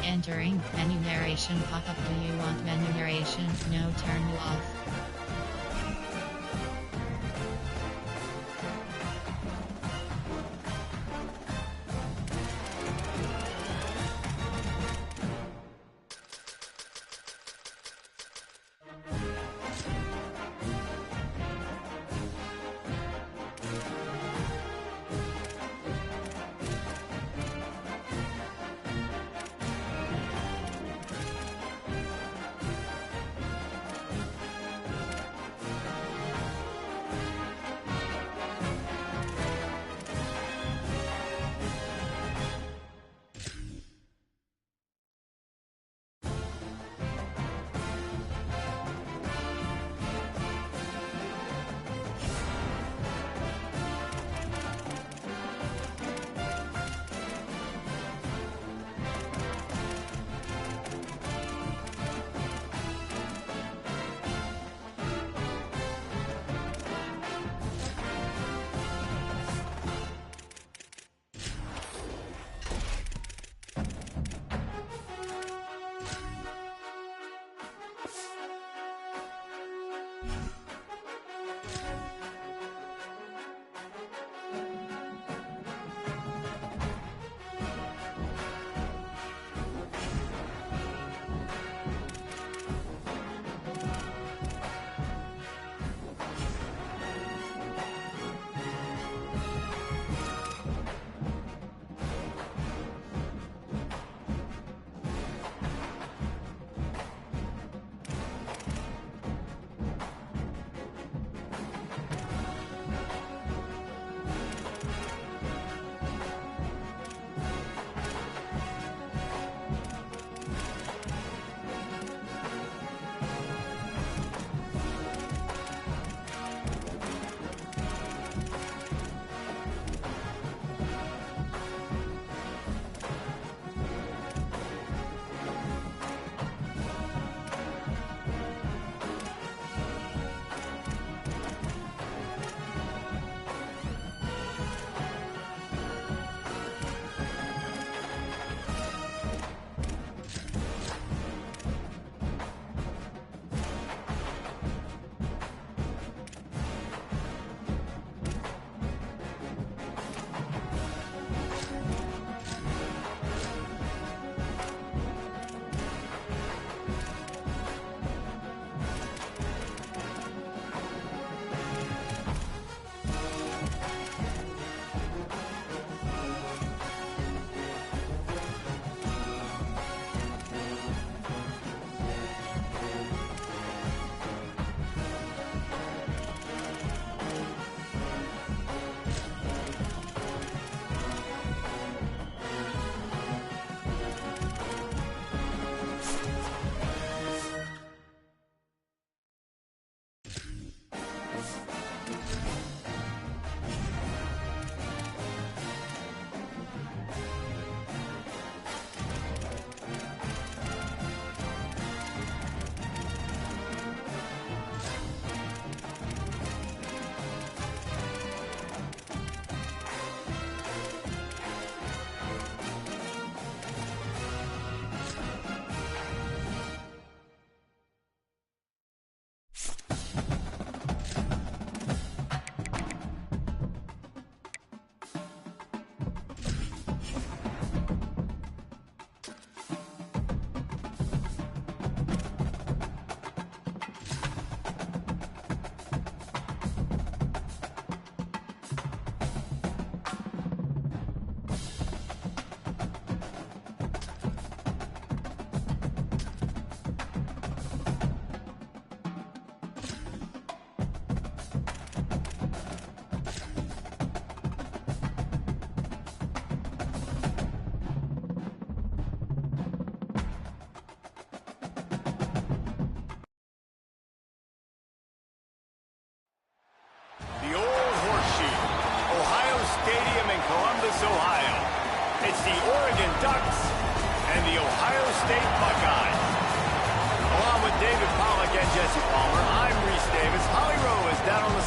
Entering menu narration pop-up. Do you want menu narration? No, turn it off.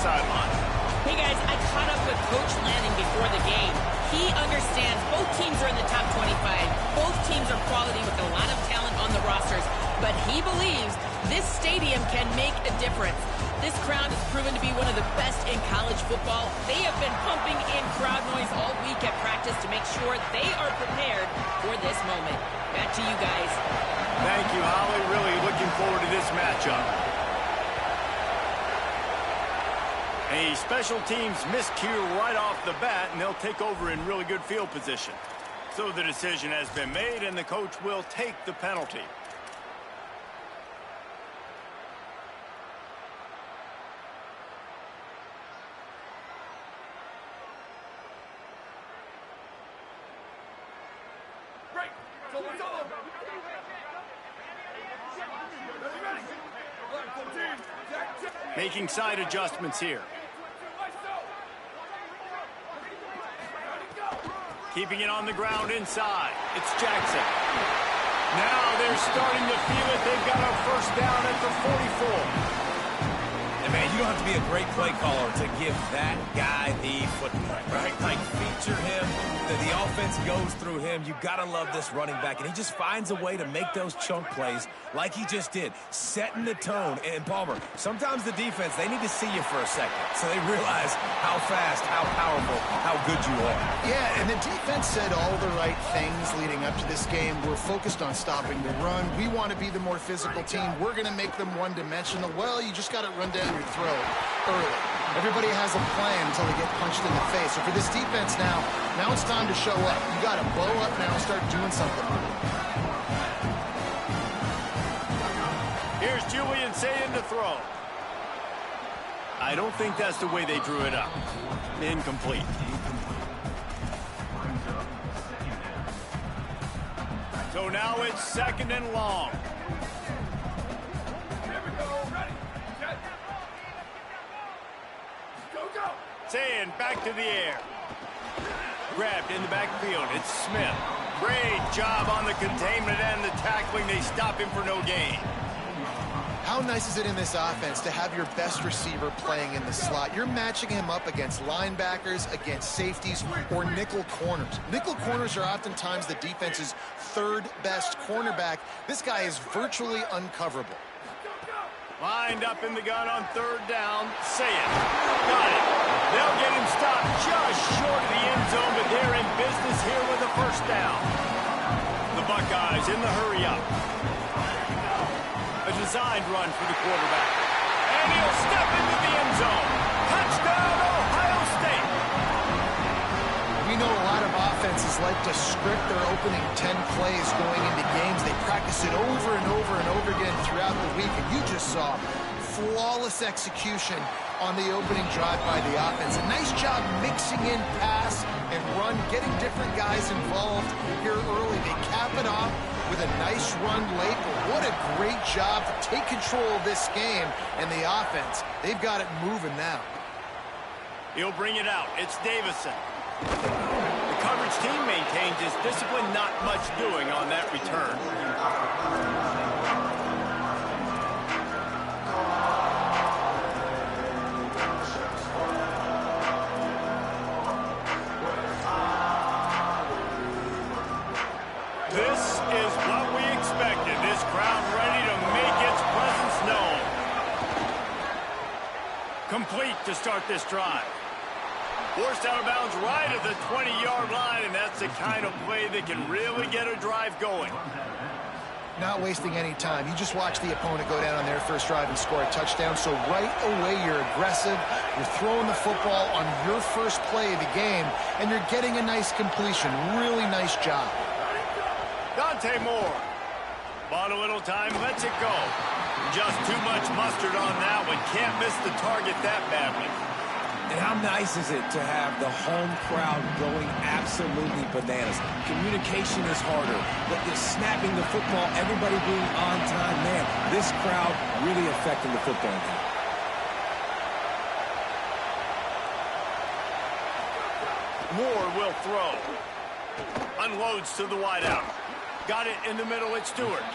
sideline. Hey guys, I caught up with Coach Lanning before the game. He understands both teams are in the top 25. Both teams are quality with the line. This stadium can make a difference. This crowd has proven to be one of the best in college football. They have been pumping in crowd noise all week at practice to make sure they are prepared for this moment. Back to you guys. Thank you, Holly. Really looking forward to this matchup. A special teams miscue right off the bat, and they'll take over in really good field position. So the decision has been made, and the coach will take the penalty. Making side adjustments here. Keeping it on the ground inside. It's Jackson. Now they're starting to feel it. They've got a first down at the 44. And man, you don't have to be a great play caller to give that guy the football, right? Like, feature him. The offense goes through him. You got to love this running back. And he just finds a way to make those chunk plays like he just did, setting the tone. And Palmer, sometimes the defense, they need to see you for a second so they realize how fast, how powerful, how good you are. Yeah, and the defense said all the right things leading up to this game. We're focused on stopping the run. We want to be the more physical team. We're going to make them one-dimensional. Well, you just got to run down your throat early. Everybody has a plan until they get punched in the face. So for this defense now it's time to show up. You got to blow up now and start doing something. Here's Julian saying to throw. I don't think that's the way they drew it up. Incomplete. So now it's second and long. Saying back to the air. Grabbed in the backfield. It's Smith. Great job on the containment and the tackling. They stop him for no gain. How nice is it in this offense to have your best receiver playing in the slot? You're matching him up against linebackers, against safeties, or nickel corners. Nickel corners are oftentimes the defense's third best cornerback. This guy is virtually uncoverable. Lined up in the gun on third down. Say it. Got it. They'll get him stopped just short of the end zone, but they're in business here with a first down. The Buckeyes in the hurry up. A designed run for the quarterback. And he'll step into the end zone. Touchdown, Ohio State. We know a lot of offenses like to script their opening 10 plays going into games. They practice it over and over and over again throughout the week, and you just saw flawless execution on the opening drive by the offense. A nice job mixing in pass and run, getting different guys involved here early. They cap it off with a nice run late, but what a great job to take control of this game. And the offense, they've got it moving now. He'll bring it out. It's Davison. The coverage team maintains his discipline, not much doing on that return. This is what we expected. This crowd ready to make its presence known. Complete to start this drive. Forced out of bounds right at the 20-yard line, and that's the kind of play that can really get a drive going. Not wasting any time. You just watch the opponent go down on their first drive and score a touchdown. So right away, you're aggressive. You're throwing the football on your first play of the game, and you're getting a nice completion. Really nice job. Dante Moore. Bought a little time, lets it go. Just too much mustard on that one. Can't miss the target that badly. And how nice is it to have the home crowd going absolutely bananas? Communication is harder, but just snapping the football, everybody being on time, man, this crowd really affecting the football game. Moore will throw. Unloads to the wideout. Got it in the middle, it's Stewart.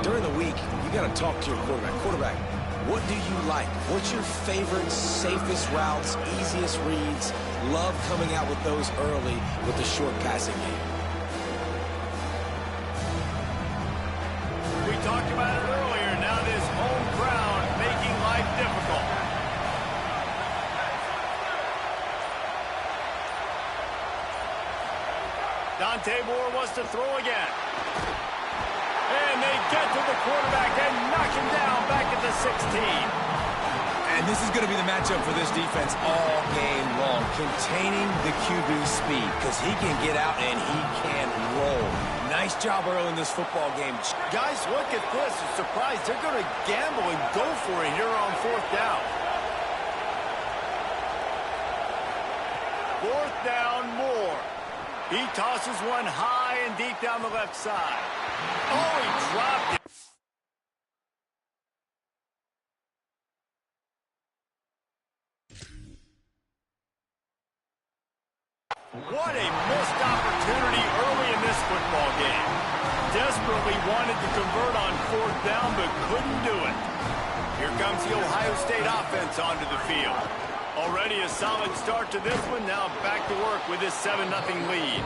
During the week, you got to talk to your quarterback. Quarterback, what do you like? What's your favorite, safest routes, easiest reads? Love coming out with those early with the short passing game. We talked about it earlier. Now this home Dante Moore wants to throw again. And they get to the quarterback and knock him down back at the 16. And this is going to be the matchup for this defense all game long, containing the QB speed, because he can get out and he can roll. Nice job early in this football game. Guys, look at this. I'm surprised they're going to gamble and go for it here on 4th down. 4th down, Moore. He tosses one high and deep down the left side. Oh, he dropped it. What a missed opportunity early in this football game. Desperately wanted to convert on 4th down, but couldn't do it. Here comes the Ohio State offense onto the field. Already a solid start to this one. Now back to work with this 7-0 lead.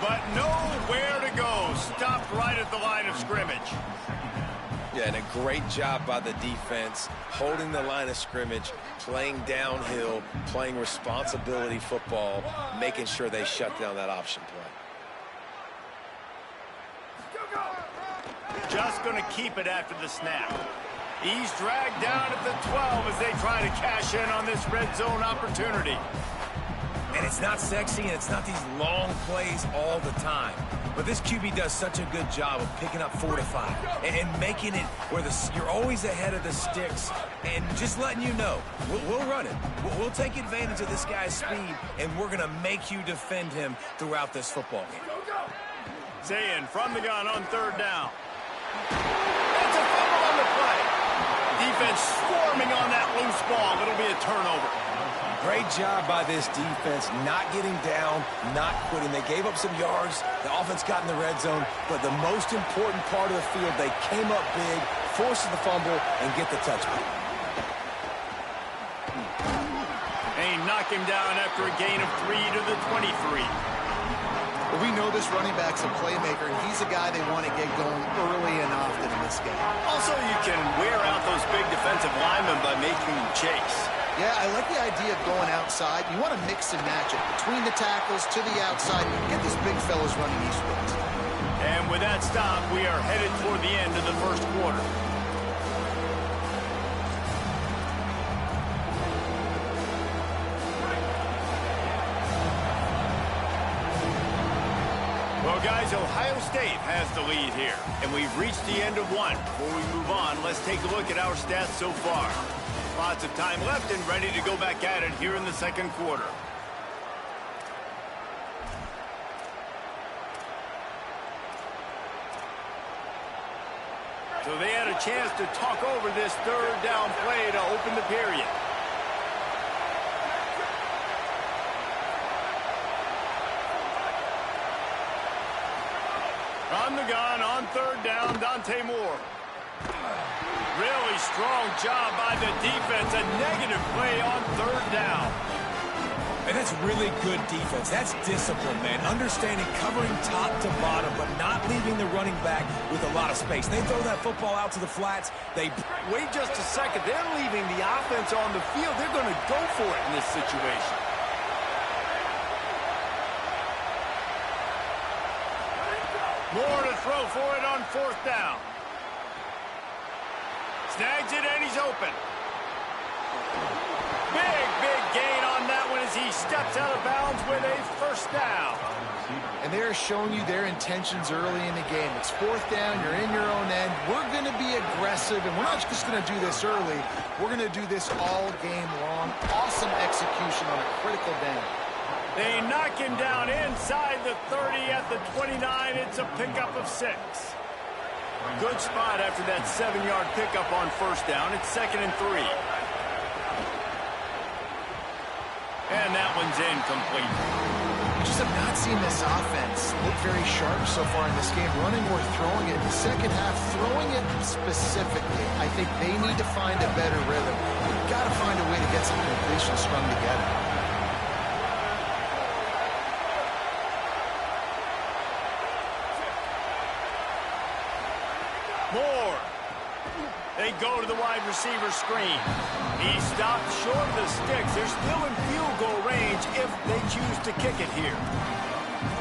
But nowhere to go. Stopped right at the line of scrimmage. Yeah, and a great job by the defense, holding the line of scrimmage, playing downhill, playing responsibility football, making sure they shut down that option play. Just going to keep it after the snap. He's dragged down at the 12 as they try to cash in on this red zone opportunity. And it's not sexy, and it's not these long plays all the time. But this QB does such a good job of picking up 4 to 5 and making it where you're always ahead of the sticks and just letting you know, we'll run it. We'll take advantage of this guy's speed, and we're going to make you defend him throughout this football game. Zayin from the gun on 3rd down. It's a fumble on the play. Defense swarming on that loose ball. It'll be a turnover. Great job by this defense, not getting down, not quitting. They gave up some yards. The offense got in the red zone, but the most important part of the field, they came up big, forced the fumble, and get the touchback. They knock him down after a gain of 3 to the 23. Well, we know this running back's a playmaker, and he's a guy they want to get going early and often in this game. Also, you can wear out those big defensive linemen by making them chase. Yeah, I like the idea of going outside. You want to mix and match it between the tackles to the outside. Get these big fellas running east-west. And with that stop, we are headed toward the end of the first quarter. Well, guys, Ohio State has the lead here, and we've reached the end of one. Before we move on, let's take a look at our stats so far. Lots of time left and ready to go back at it here in the second quarter. So they had a chance to talk over this 3rd down play to open the period. From the gun on 3rd down, Dante Moore. Really strong job by the defense. A negative play on 3rd down. And that's really good defense. That's discipline, man. Understanding, covering top to bottom, but not leaving the running back with a lot of space. They throw that football out to the flats. They wait just a second. They're leaving the offense on the field. They're going to go for it in this situation. Moore to throw for it on 4th down. Snags it, and he's open. Big gain on that one as he steps out of bounds with a 1st down. And they're showing you their intentions early in the game. It's 4th down. You're in your own end. We're going to be aggressive, and we're not just going to do this early. We're going to do this all game long. Awesome execution on a critical down. They knock him down inside the 30 at the 29. It's a pickup of 6. Good spot after that 7-yard pickup on 1st down. It's 2nd and 3. And that one's incomplete. We just have not seen this offense look very sharp so far in this game. Running or throwing it. In the second half, throwing it specifically, I think they need to find a better rhythm. We've got to find a way to get some completions strung together. Moore. They go to the wide receiver screen. He stopped short of the sticks. They're still in field goal range if they choose to kick it here.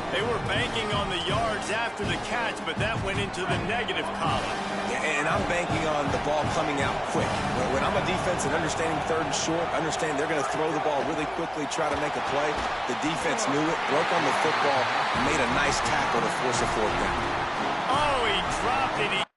They were banking on the yards after the catch, but that went into the negative column. And I'm banking on the ball coming out quick. When I'm a defense and understanding third and short, understand they're going to throw the ball really quickly, try to make a play. The defense knew it, broke on the football, and made a nice tackle to force a fourth down. Oh, he dropped it.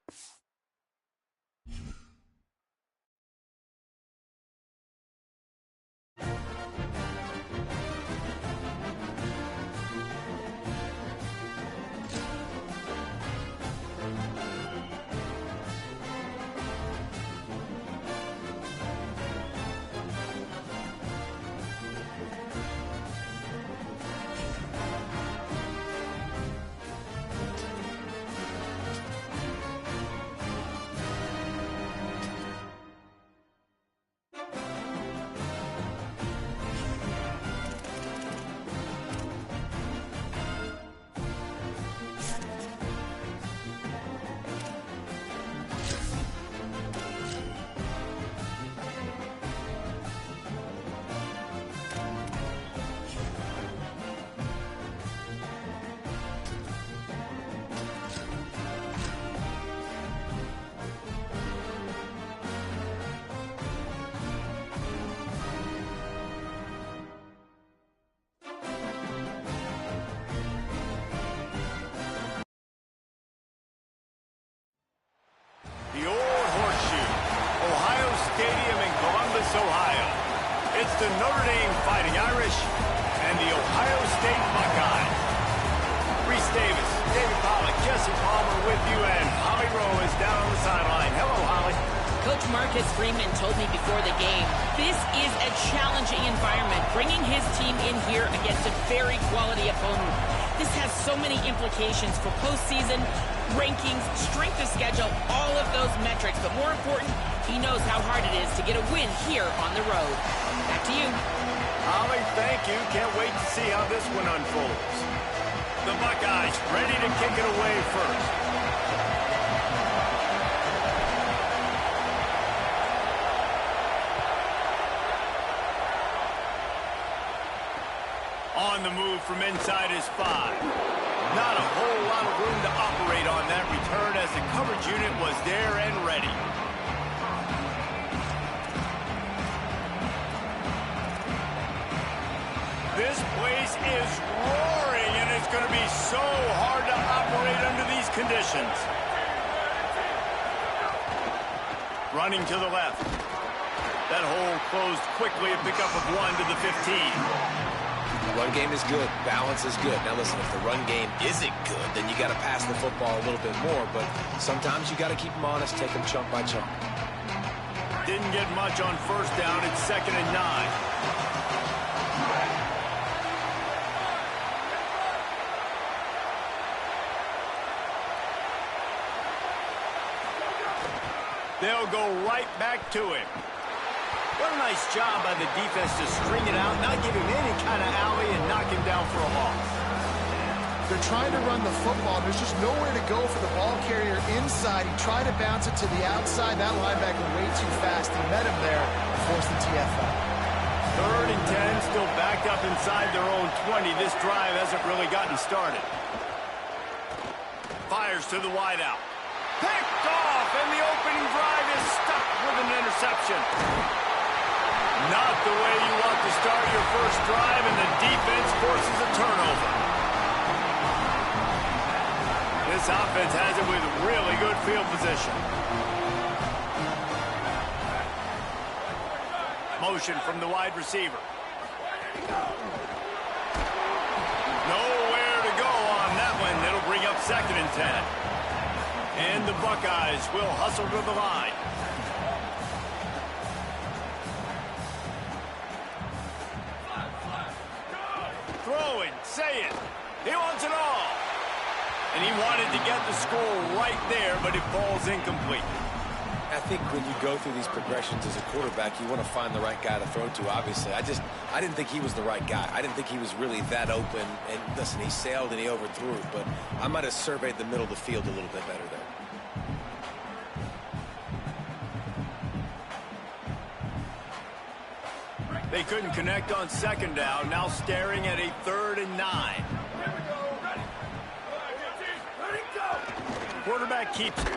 The old horseshoe, Ohio Stadium in Columbus, Ohio. It's the Notre Dame Fighting Irish and the Ohio State Buckeyes. Reese Davis, David Pollack, Jesse Palmer with you, and Holly Rowe is down on the sideline. Hello, Holly. Coach Marcus Freeman told me before the game, this is a challenging environment, bringing his team in here against a very quality opponent. This has so many implications for postseason, rankings, strength of schedule, all of those metrics. But more important, he knows how hard it is to get a win here on the road. Back to you. Holly, thank you. Can't wait to see how this one unfolds. The Buckeyes ready to kick it away first. On the move from inside his 5. Not a whole lot of room to operate on that return as the coverage unit was there and ready. This place is roaring, and it's going to be so hard to operate under these conditions. Running to the left. That hole closed quickly, a pickup of 1 to the 15. The run game is good. Balance is good. Now, listen, if the run game isn't good, then you got to pass the football a little bit more. But sometimes you got to keep them honest, take them chunk by chunk. Didn't get much on first down. It's 2nd and 9. They'll go right back to him. What a nice job by the defense to string it out, not give him any kind of alley, and knock him down for a loss. They're trying to run the football. There's just nowhere to go for the ball carrier inside. He tried to bounce it to the outside. That linebacker way too fast. He met him there and forced the TFL. 3rd and 10, still backed up inside their own 20. This drive hasn't really gotten started. Fires to the wideout. Picked off, and the opening drive is stuck with an interception. Not the way you want to start your first drive, and the defense forces a turnover. This offense has it with really good field position. Motion from the wide receiver. Nowhere to go on that one. It'll bring up 2nd and 10. And the Buckeyes will hustle to the line. Throwing, say it. He wants it all. And he wanted to get the score right there, but it falls incomplete. I think when you go through these progressions as a quarterback, you want to find the right guy to throw to, obviously. I didn't think he was the right guy. I didn't think he was really that open. And listen, he sailed and he overthrew it, but I might have surveyed the middle of the field a little bit better there. They couldn't connect on 2nd down, now staring at a 3rd and 9. Quarterback keeps it.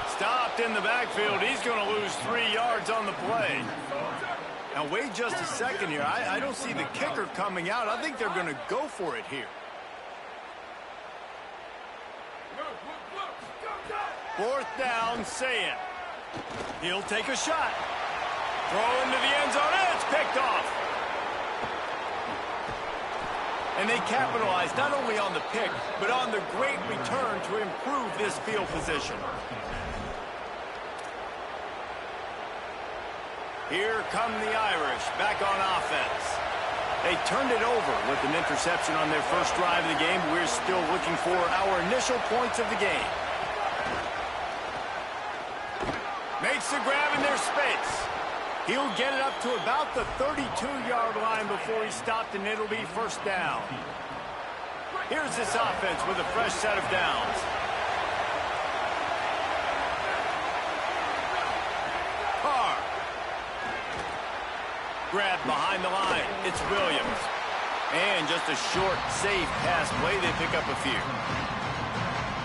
Stopped in the backfield. He's going to lose 3 yards on the play. Now, wait just a second here. I don't see the kicker coming out. I think they're going to go for it here. 4th down, Ncaa. He'll take a shot. Throw into the end zone, and it's picked off. And they capitalized not only on the pick, but on the great return to improve this field position. Here come the Irish back on offense. They turned it over with an interception on their first drive of the game. We're still looking for our initial points of the game. Makes the grab in their space. He'll get it up to about the 32-yard line before he's stopped, and it'll be 1st down. Here's this offense with a fresh set of downs. Carr. Grab behind the line. It's Williams. And just a short, safe pass play. They pick up a few.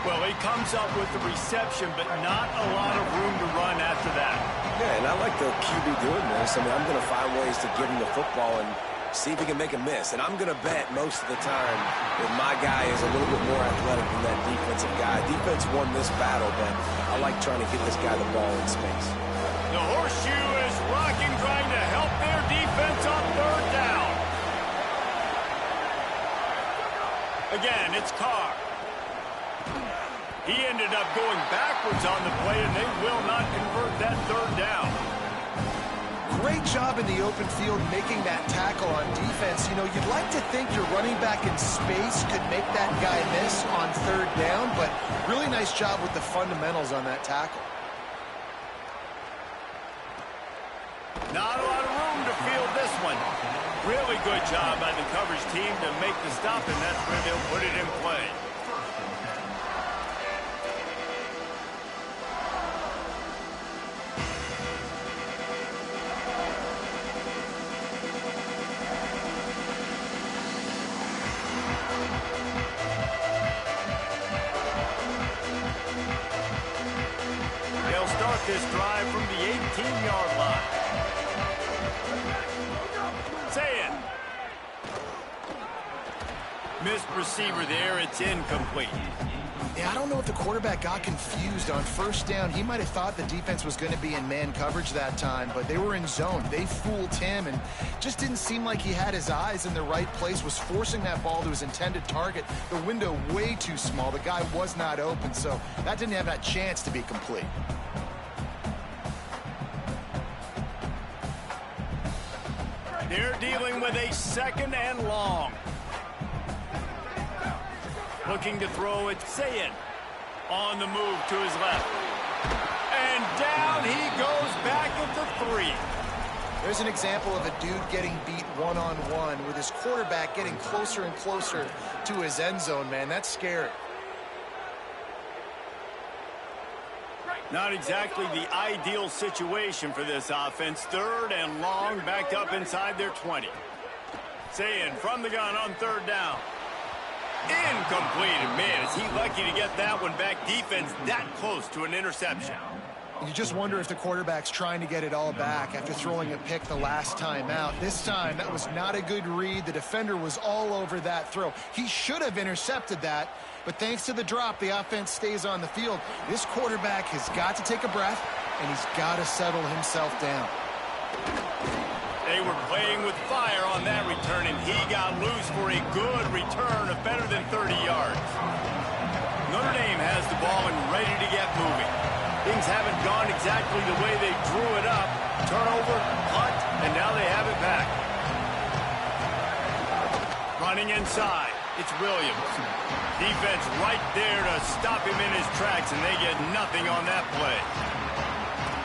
Well, he comes up with the reception, but not a lot of room to run after that. Yeah, and I like the QB doing this. I mean, I'm going to find ways to give him the football and see if he can make a miss. And I'm going to bet most of the time that my guy is a little bit more athletic than that defensive guy. Defense won this battle, but I like trying to get this guy the ball in space. The horseshoe is rocking, trying to help their defense on 3rd down. Again, it's Carr. He ended up going backwards on the play, and they will not convert that 3rd down. Great job in the open field making that tackle on defense. You know, you'd like to think your running back in space could make that guy miss on 3rd down, but really nice job with the fundamentals on that tackle. Not a lot of room to field this one. Really good job by the coverage team to make the stop, and that's where they'll put it in play. They'll start this drive from the 18-yard line. Ncaa. Missed receiver there. It's incomplete. Yeah, I don't know if the quarterback got confused on 1st down. He might have thought the defense was going to be in man coverage that time, but they were in zone. They fooled him and just didn't seem like he had his eyes in the right place, was forcing that ball to his intended target. The window way too small. The guy was not open, so that didn't have that chance to be complete. They're dealing with a 2nd and long. Looking to throw it, Ncaa on the move to his left. And down he goes back at the 3. There's an example of a dude getting beat one-on-one with his quarterback getting closer and closer to his end zone, man. That's scary. Not exactly the ideal situation for this offense. 3rd and long, backed up inside their 20. Ncaa from the gun on 3rd down. Incomplete. And man, is he lucky to get that one back. Defense that close to an interception. You just wonder if the quarterback's trying to get it all back after throwing a pick the last time out. This time, that was not a good read. The defender was all over that throw. He should have intercepted that, but thanks to the drop, the offense stays on the field. This quarterback has got to take a breath, and he's got to settle himself down. They were playing with fire on that return, and he got loose for a good return of better than 30 yards. Notre Dame has the ball and ready to get moving. Things haven't gone exactly the way they drew it up. Turnover, punt, and now they have it back. Running inside, it's Williams. Defense right there to stop him in his tracks, and they get nothing on that play.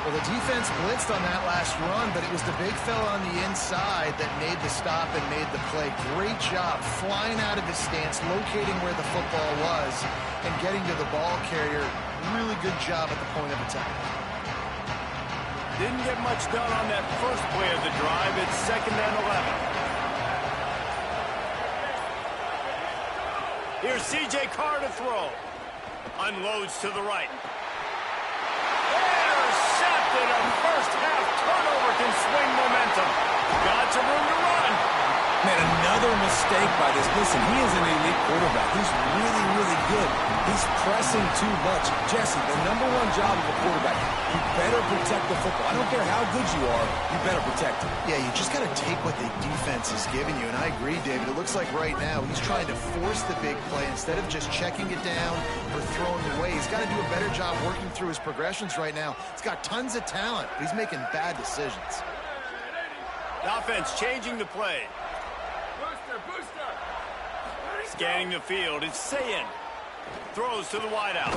Well, the defense blitzed on that last run, but it was the big fella on the inside that made the stop and made the play. Great job flying out of his stance, locating where the football was, and getting to the ball carrier. Really good job at the point of attack. Didn't get much done on that first play of the drive. It's 2nd and 11. Here's C.J. Carr to throw. Unloads to the right. Intercepted. A first-half turnover can swing momentum. Got some room to run. Man, another mistake by this. Listen, he is an elite quarterback. He's really, really good. He's pressing too much. Jesse, the #1 job of a quarterback, you better protect the football. I don't care how good you are, you better protect it. Yeah, you just got to take what the defense is giving you, and I agree, David. It looks like right now he's trying to force the big play instead of just checking it down or throwing it away. He's got to do a better job working through his progressions right now. He's got tons of talent, but he's making bad decisions. The offense changing the play. Scanning the field, it's Ncaa. Throws to the wideout.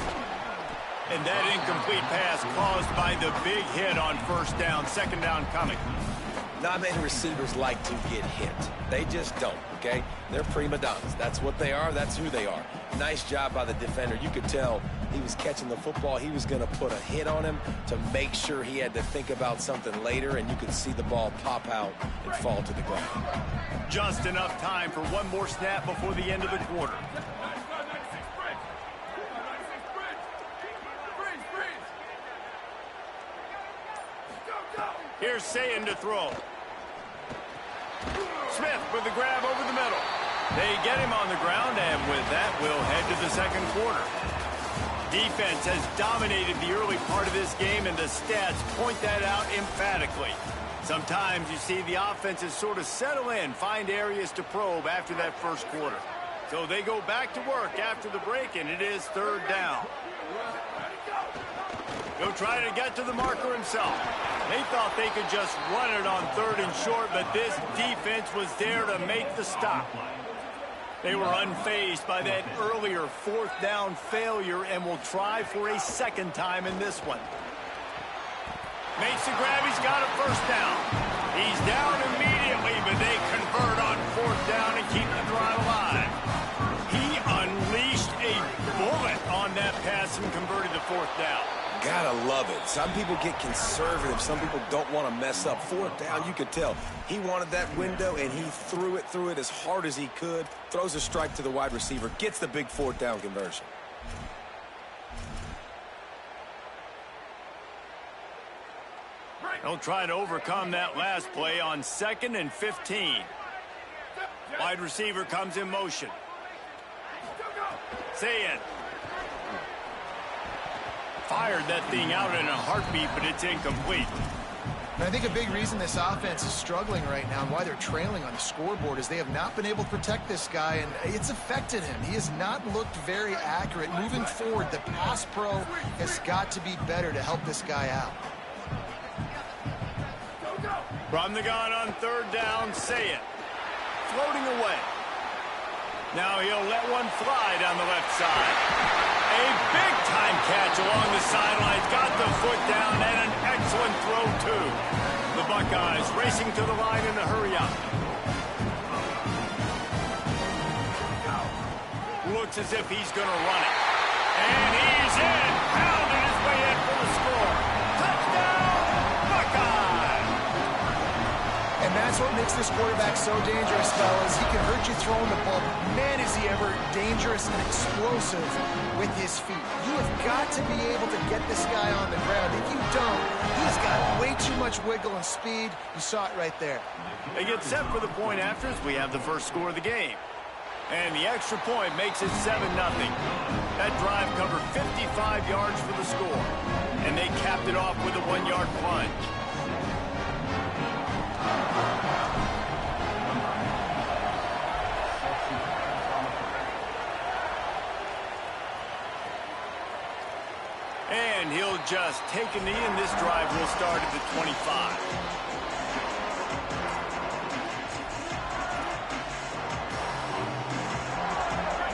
And that incomplete pass caused by the big hit on first down. Second down coming. Not many receivers like to get hit. They just don't, okay? They're prima donnas. That's what they are. That's who they are. Nice job by the defender. You could tell he was catching the football. He was going to put a hit on him to make sure he had to think about something later, and you could see the ball pop out and fall to the ground. Just enough time for one more snap before the end of the quarter. Here's Ncaa to throw. Smith with the grab over the middle. They get him on the ground, and with that, we'll head to the second quarter. Defense has dominated the early part of this game, and the stats point that out emphatically. Sometimes you see the offenses sort of settle in, find areas to probe after that first quarter. So they go back to work after the break, and it is third down. He'll try to get to the marker himself. They thought they could just run it on third and short, but this defense was there to make the stop. They were unfazed by that earlier fourth down failure and will try for a second time in this one. Makes the grab, he's got a first down. He's down immediately, but they convert on fourth down and keep the drive alive. He unleashed a bullet on that pass and converted the fourth down. Gotta love it. Some people get conservative. Some people don't want to mess up. Fourth down, you could tell. He wanted that window, and he threw it as hard as he could. Throws a strike to the wide receiver. Gets the big fourth down conversion. They'll try to overcome that last play on 2nd and 15. Wide receiver comes in motion. Ncaa. Fired that thing out in a heartbeat, but it's incomplete. And I think a big reason this offense is struggling right now and why they're trailing on the scoreboard is they have not been able to protect this guy, and it's affected him. He has not looked very accurate. Moving forward, the pass pro has got to be better to help this guy out. From the gun on third down, Ncaa. Floating away. Now he'll let one fly down the left side. A big-time catch along the sidelines. Got the foot down and an excellent throw, too. The Buckeyes racing to the line in a hurry-up. Looks as if he's going to run it. And he's in. Pounding his way in for the score. Touchdown, Buckeyes! And that's what makes this quarterback so dangerous, fellas. He can hurt you throwing the ball. Man, is he ever dangerous and explosive with his feet. You have got to be able to get this guy on the ground. If you don't, he's got way too much wiggle and speed. You saw it right there. They get set for the point after as we have the first score of the game. And the extra point makes it 7-0. That drive covered 55 yards for the score. And they capped it off with a 1-yard plunge. And he'll just take a knee, and this drive will start at the 25.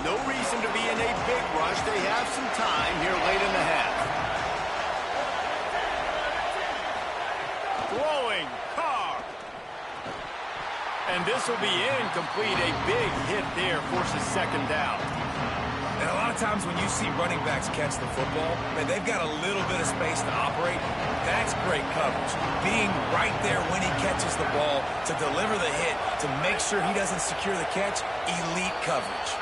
No reason to be in a big rush. They have some time here late in the half. Throwing, Carr. And this will be incomplete. A big hit there forces second down. And a lot of times when you see running backs catch the football, man, they've got a little bit of space to operate. That's great coverage. Being right there when he catches the ball to deliver the hit, to make sure he doesn't secure the catch, elite coverage.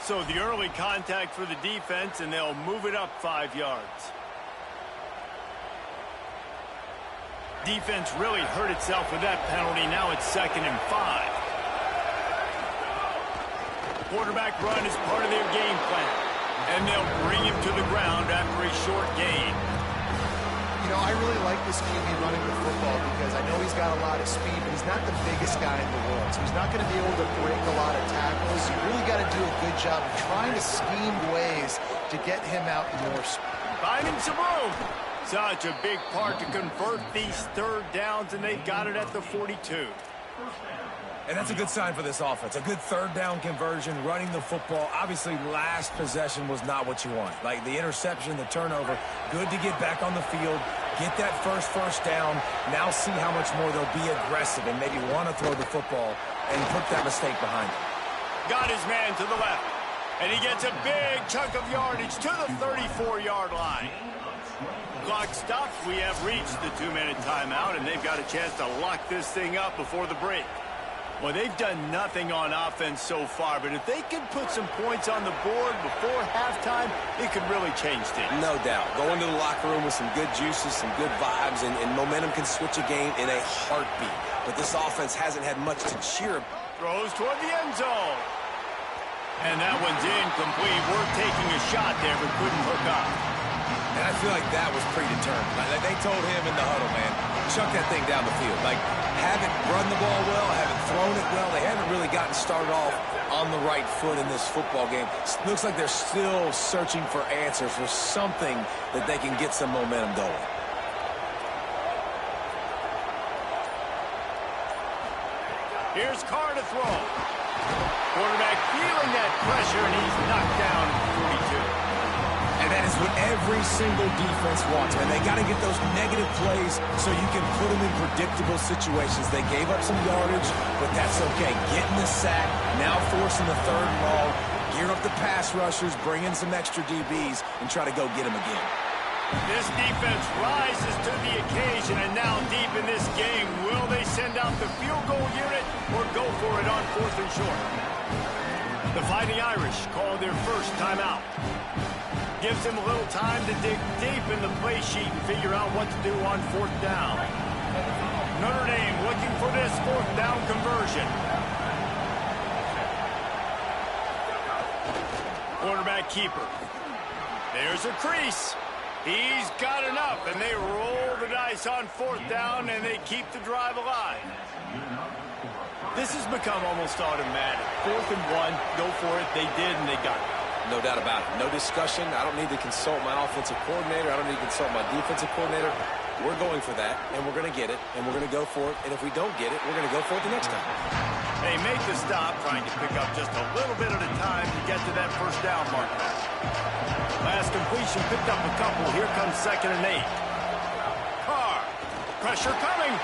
So the early contact for the defense, and they'll move it up 5 yards. Defense really hurt itself with that penalty. Now it's 2nd and 5. Quarterback run is part of their game plan. And they'll bring him to the ground after a short gain. You know, I really like this QB running the football because I know he's got a lot of speed, but he's not the biggest guy in the world. So he's not going to be able to break a lot of tackles. You really got to do a good job of trying to scheme ways to get him out more speed. Finding some room. Such a big part to convert these 3rd downs, and they've got it at the 42. And that's a good sign for this offense. A good 3rd down conversion, running the football. Obviously, last possession was not what you want. Like the interception, the turnover. Good to get back on the field, get that first down. Now see how much more they'll be aggressive and maybe want to throw the football and put that mistake behind them. Got his man to the left. And he gets a big chunk of yardage to the 34-yard line. Clock stops. We have reached the 2-minute timeout, and they've got a chance to lock this thing up before the break. Well, they've done nothing on offense so far, but if they can put some points on the board before halftime, it could really change things. No doubt. Go into the locker room with some good juices, some good vibes, and momentum can switch a game in a heartbeat. But this offense hasn't had much to cheer. Throws toward the end zone. And that one's incomplete. We're taking a shot there, but couldn't hook up. And I feel like that was predetermined. Like they told him in the huddle, man, chuck that thing down the field. Like, haven't run the ball well, haven't thrown it well. They haven't really gotten started off on the right foot in this football game. Looks like they're still searching for answers, for something that they can get some momentum going. Here's Carr to throw. Quarterback feeling that pressure, and he's knocked down at 42. And that is what every single defense wants, man. They got to get those negative plays so you can put them in predictable situations. They gave up some yardage, but that's okay. Getting the sack, now forcing the 3rd and long, gear up the pass rushers, bring in some extra DBs, and try to go get them again. This defense rises to the occasion, and now deep in this game, will they send out the field goal unit or go for it on 4th and short? The Fighting Irish call their first timeout. Gives him a little time to dig deep in the play sheet and figure out what to do on 4th down. Notre Dame looking for this 4th down conversion. Quarterback keeper. There's a crease. He's got enough, and they roll the dice on 4th down, and they keep the drive alive. This has become almost automatic. 4th and 1, go for it. They did, and they got it. No doubt about it. No discussion. I don't need to consult my offensive coordinator. I don't need to consult my defensive coordinator. We're going for that, and we're going to get it, and we're going to go for it. And if we don't get it, we're going to go for it the next time. They make the stop, trying to pick up just a little bit at a time to get to that 1st down marker. Last completion picked up a couple. Here comes 2nd and 8. Carr. Pressure coming.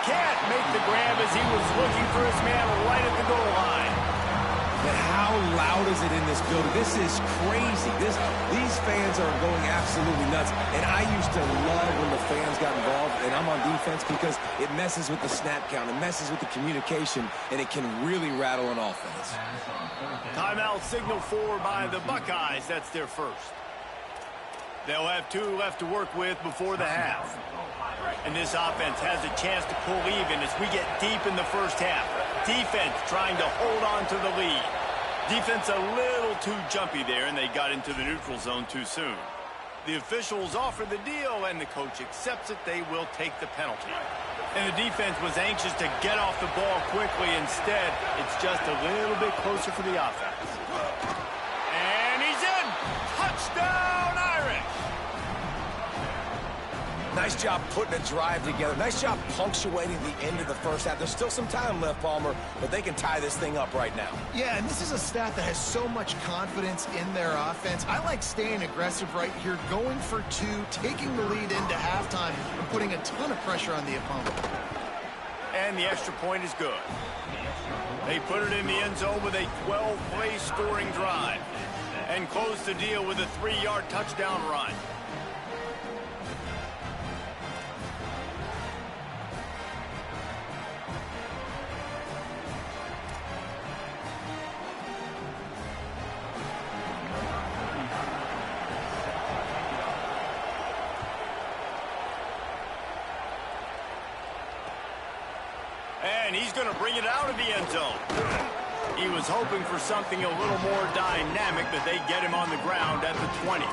Can't make the grab as he was looking for his man right at the goal line. But how loud is it in this building? This is crazy. These fans are going absolutely nuts. And I used to love when the fans got involved, and I'm on defense because it messes with the snap count. It messes with the communication, and it can really rattle an offense. Timeout signal for by the Buckeyes. That's their first. They'll have 2 left to work with before the half. And this offense has a chance to pull even as we get deep in the first half. Defense trying to hold on to the lead. Defense a little too jumpy there, and they got into the neutral zone too soon. The officials offer the deal, and the coach accepts it. They will take the penalty. And the defense was anxious to get off the ball quickly. Instead, it's just a little bit closer for the offense. And he's in! Touchdown, Irish! Nice job putting a drive together. Nice job punctuating the end of the first half. There's still some time left, Palmer, but they can tie this thing up right now. Yeah, and this is a staff that has so much confidence in their offense. I like staying aggressive right here, going for 2, taking the lead into halftime, and putting a ton of pressure on the opponent. And the extra point is good. They put it in the end zone with a 12-play scoring drive and close the deal with a 3-yard touchdown run. He's going to bring it out of the end zone. He was hoping for something a little more dynamic, but they get him on the ground at the 20.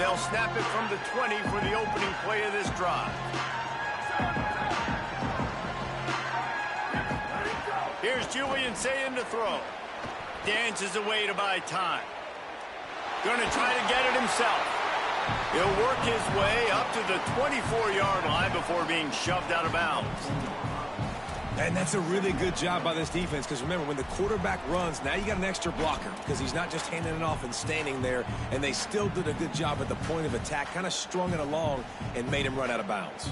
They'll snap it from the 20 for the opening play of this drive. Here's Ncaa to throw. Dances away to buy time. Going to try to get it himself. He'll work his way up to the 24-yard line before being shoved out of bounds. And that's a really good job by this defense, because remember, when the quarterback runs, now you got an extra blocker, because he's not just handing it off and standing there, and they still did a good job at the point of attack, kind of strung it along and made him run out of bounds.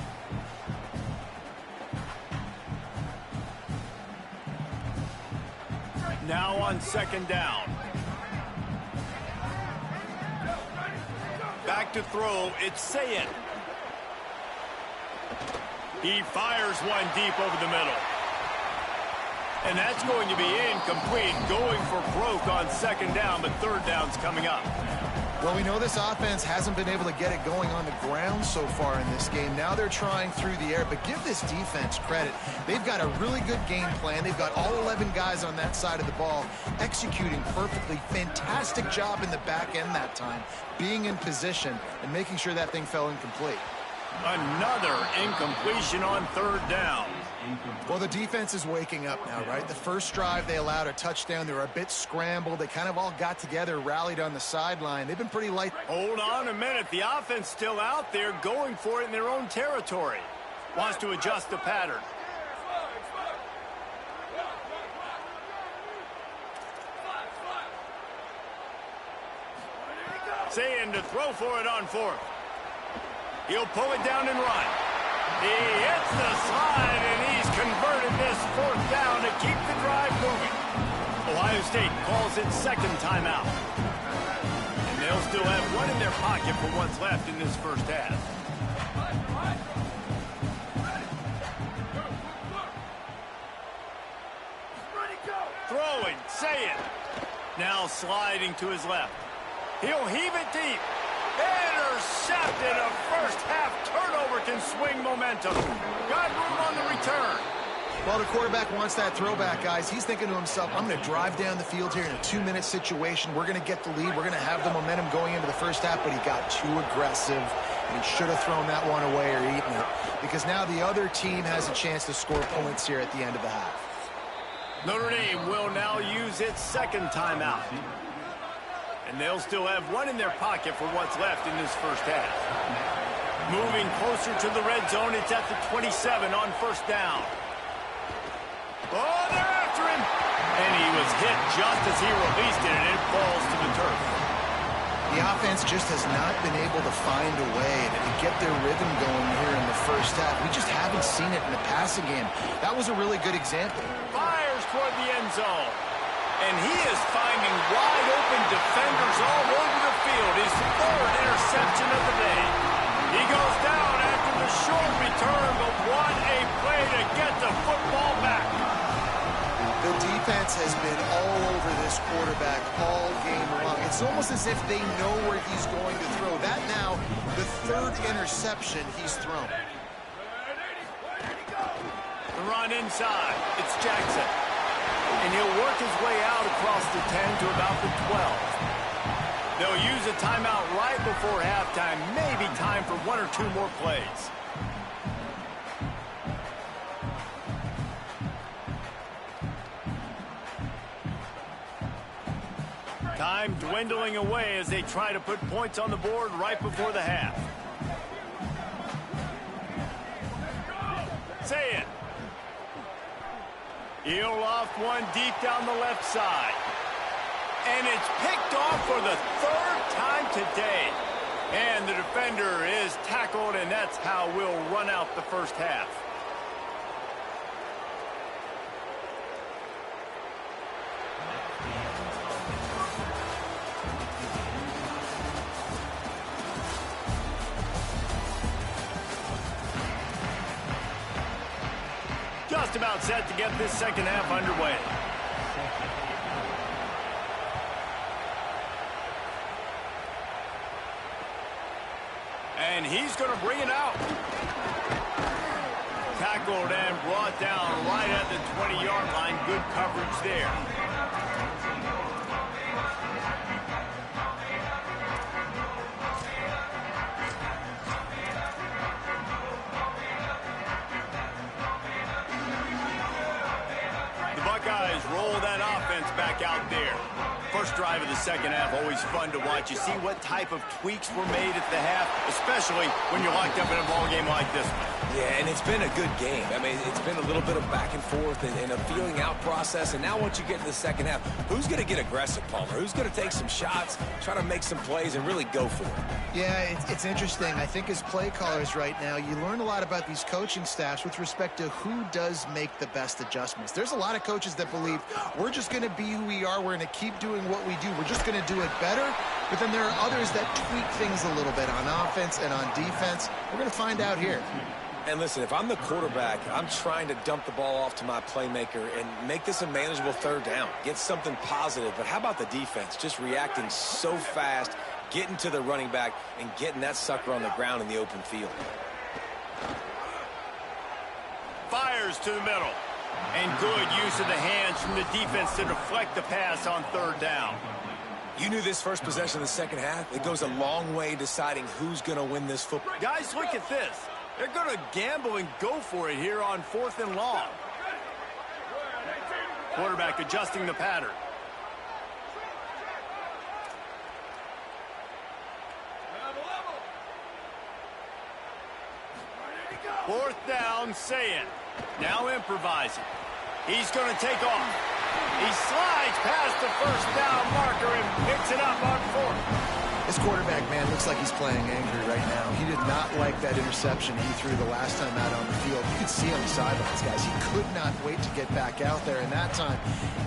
Now on second down. Back to throw, it's Ncaa. He fires one deep over the middle. And that's going to be incomplete, going for broke on second down, but third down's coming up. Well, we know this offense hasn't been able to get it going on the ground so far in this game. Now they're trying through the air, but give this defense credit. They've got a really good game plan. They've got all 11 guys on that side of the ball executing perfectly. Fantastic job in the back end that time, being in position and making sure that thing fell incomplete. Another incompletion on third down. Well, the defense is waking up now, right? The first drive, they allowed a touchdown. They were a bit scrambled. They kind of all got together, rallied on the sideline. They've been pretty light. Hold on a minute. The offense still out there going for it in their own territory. Wants to adjust the pattern. Ncaa to throw for it on fourth. He'll pull it down and run. He hits the slide, and he's converted this fourth down to keep the drive moving. Ohio State calls it second timeout. And they'll still have one in their pocket for what's left in this first half. Throwing, Ncaa. Now sliding to his left. He'll heave it deep. Intercepted. A first-half turnover can swing momentum. Got room on the return. Well, the quarterback wants that throwback, guys. He's thinking to himself, I'm going to drive down the field here in a 2-minute situation. We're going to get the lead. We're going to have the momentum going into the first half, but he got too aggressive, and he should have thrown that one away or eaten it, because now the other team has a chance to score points here at the end of the half. Notre Dame will now use its second timeout. And they'll still have one in their pocket for what's left in this first half. Moving closer to the red zone, it's at the 27 on first down. Oh, they're after him! And he was hit just as he released it, and it falls to the turf. The offense just has not been able to find a way to get their rhythm going here in the first half. We just haven't seen it in the passing game. That was a really good example. Fires toward the end zone. And he is finding wide-open defenders all over the field. His third interception of the day. He goes down after the short return, but what a play to get the football back. The defense has been all over this quarterback all game long. It's almost as if they know where he's going to throw. That now, the third interception he's thrown. The run inside. It's Jackson. And he'll work his way out across the 10 to about the 12. They'll use a timeout right before halftime. Maybe time for one or two more plays. Time dwindling away as they try to put points on the board right before the half. Ncaa. He'll loft one deep down the left side. And it's picked off for the third time today. And the defender is tackled, and that's how we'll run out the first half. Just about set to get this second half underway. And he's going to bring it out. Tackled and brought down right at the 20-yard line. Good coverage there. The Buckeyes roll that offense back out there. First drive of the second half, always fun to watch. You see what type of tweaks were made at the half, especially when you're locked up in a ball game like this one. Yeah, and it's been a good game. I mean, it's been a little bit of back and forth and a feeling out process. And now once you get to the second half, who's going to get aggressive, Palmer? Who's going to take some shots, try to make some plays, and really go for it? Yeah, it's interesting. I think as play callers right now, you learn a lot about these coaching staffs with respect to who does make the best adjustments. There's a lot of coaches that believe we're just going to be who we are. We're going to keep doing what we do. We're just going to do it better. But then there are others that tweak things a little bit on offense and on defense. We're going to find out here. And listen, if I'm the quarterback, I'm trying to dump the ball off to my playmaker and make this a manageable third down. Get something positive. But how about the defense? Just reacting so fast, getting to the running back, and getting that sucker on the ground in the open field. Fires to the middle. And good use of the hands from the defense to deflect the pass on third down. You knew this first possession of the second half. It goes a long way deciding who's going to win this football. Guys, look at this. They're going to gamble and go for it here on 4th and long. Quarterback adjusting the pattern. Fourth down, Ncaa. Now improvising. He's going to take off. He slides past the first down marker and picks it up on 4th. This quarterback, man, looks like he's playing angry right now. He did not like that interception he threw the last time out on the field. You could see on the sidelines, guys. He could not wait to get back out there. And that time,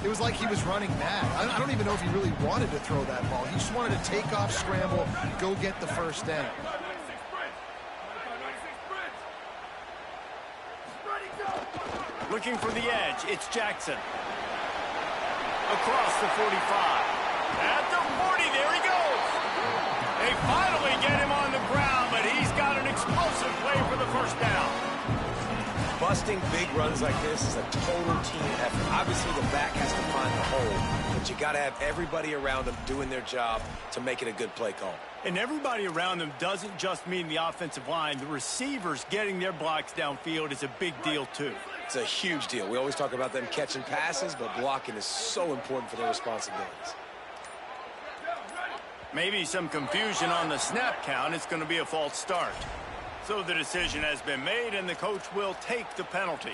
it was like he was running mad. I don't even know if he really wanted to throw that ball. He just wanted to take off, scramble, go get the first down. Looking for the edge, it's Jackson. Across the 45. At the 40, there he goes. They finally get him on the ground, but he's got an explosive play for the first down. Busting big runs like this is a total team effort. Obviously, the back has to find the hole, but you got to have everybody around them doing their job to make it a good play call. And everybody around them doesn't just mean the offensive line. The receivers getting their blocks downfield is a big deal, too. It's a huge deal. We always talk about them catching passes, but blocking is so important for their responsibilities. Maybe some confusion on the snap count. It's going to be a false start. So the decision has been made, and the coach will take the penalty.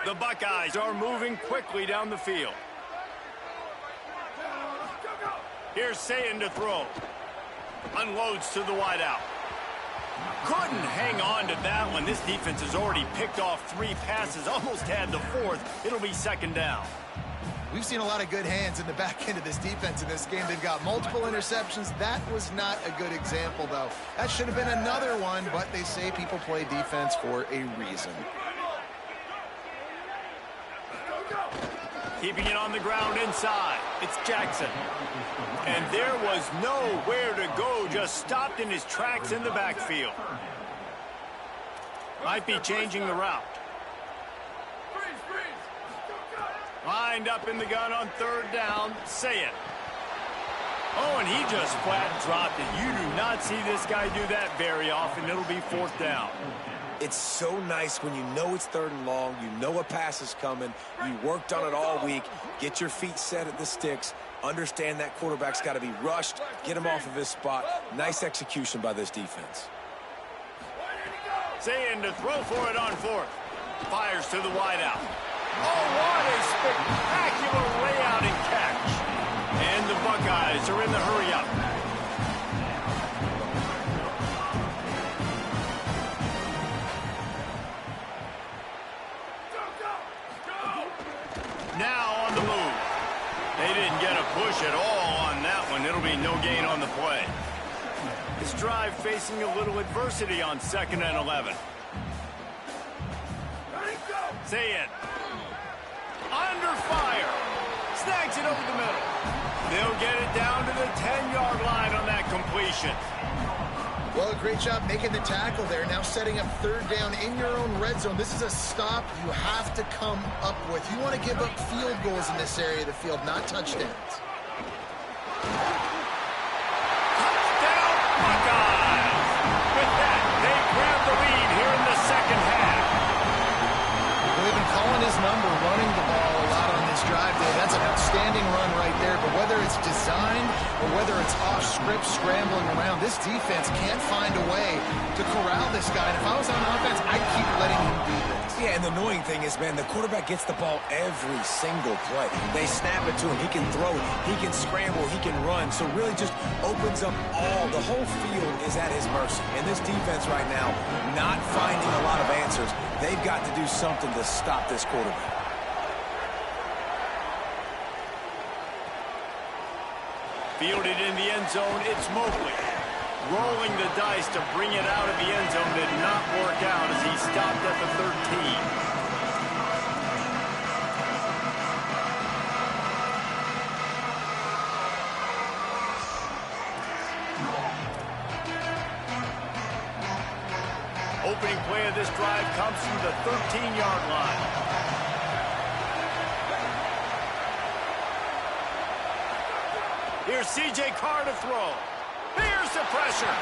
The Buckeyes are moving quickly down the field. Here's Ncaa to throw. Unloads to the wideout. Couldn't hang on to that one. This defense has already picked off 3 passes, almost had the 4th. It'll be second down. We've seen a lot of good hands in the back end of this defense in this game. They've got multiple interceptions. That was not a good example, though. That should have been another one, but they say people play defense for a reason. Keeping it on the ground inside. It's Jackson. And there was nowhere to go. Just stopped in his tracks in the backfield. Might be changing the route. Lined up in the gun on third down. Ncaa. Oh, and he just flat dropped it. You do not see this guy do that very often. It'll be 4th down. It's so nice when you know it's 3rd and long, you know a pass is coming, you worked on it all week, get your feet set at the sticks, understand that quarterback's got to be rushed, get him off of his spot. Nice execution by this defense. Ncaa to throw for it on 4th. Fires to the wideout. Oh, what a spectacular layout and catch. And the Buckeyes are in the hurry-up. Now on the move. They didn't get a push at all on that one. It'll be no gain on the play. this drive facing a little adversity on 2nd and 11. Say it. Under fire. Snags it over the middle. They'll get it down to the 10-yard line on that completion. Well, great job making the tackle there. Now setting up 3rd down in your own red zone. This is a stop you have to come up with. You want to give up field goals in this area of the field, not touchdowns. Touchdown, Buckeyes! With that, they grab the lead here in the 2nd half. Well, they've been calling his number, running the ball a lot on this drive day. That's an outstanding run right there. But whether it's designed or whether it's off script, scrambling around, this defense can't find a way to corral this guy. And if I was on offense, I'd keep letting him do this. Yeah, and the annoying thing is, man, the quarterback gets the ball every single play. They snap it to him. He can throw, he can scramble, he can run. So really just opens up the whole field is at his mercy. And this defense right now, not finding a lot of answers. They've got to do something to stop this quarterback. Fielded in the end zone, it's Mobley. Rolling the dice to bring it out of the end zone did not work out as he stopped at the 13. Opening play of this drive comes from the 13-yard line. Here's C.J. Carr to throw. Here's the pressure.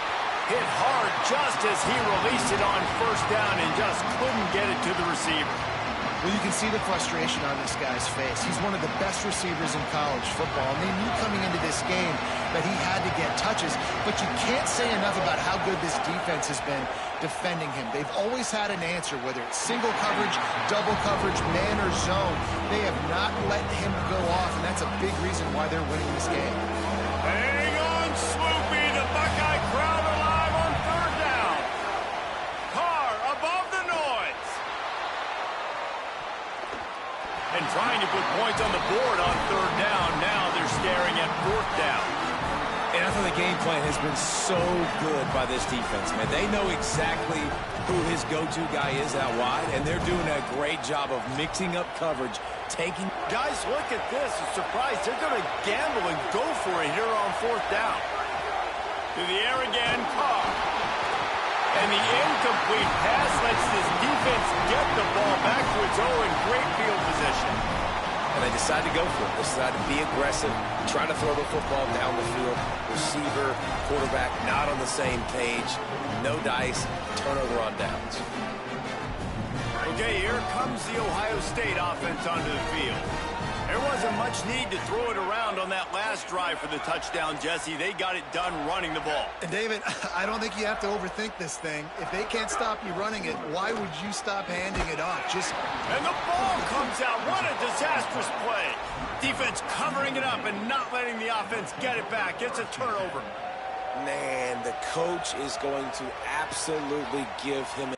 Hit hard just as he released it on 1st down and just couldn't get it to the receiver. Well, you can see the frustration on this guy's face. He's one of the best receivers in college football, and they knew coming into this game that he had to get touches, but you can't say enough about how good this defense has been defending him. They've always had an answer, whether it's single coverage, double coverage, man or zone. They have not let him go off, and that's a big reason why they're winning this game. Hang on, Swoopy. The Buckeye crowd alive on 3rd down. Carr above the noise. And trying to put points on the board on 3rd down. Now they're staring at 4th down. And I thought the game plan has been so good by this defense, man. They know exactly who his go-to guy is out wide, and they're doing a great job of mixing up coverage, taking... Guys, look at this. I'm surprised. They're going to gamble and go for it here on 4th down. To the air again, Carr. And the incomplete pass lets this defense get the ball back to its own in great field position. And they decide to go for it. They decide to be aggressive, try to throw the football down the field. Receiver, quarterback, not on the same page. No dice, turnover on downs. Okay, here comes the Ohio State offense onto the field. There wasn't much need to throw it around on that last drive for the touchdown, Jesse. They got it done running the ball. And David, I don't think you have to overthink this thing. If they can't stop you running it, why would you stop handing it off? And the ball comes out. What a disastrous play. Defense covering it up and not letting the offense get it back. It's a turnover. Man, the coach is going to absolutely give him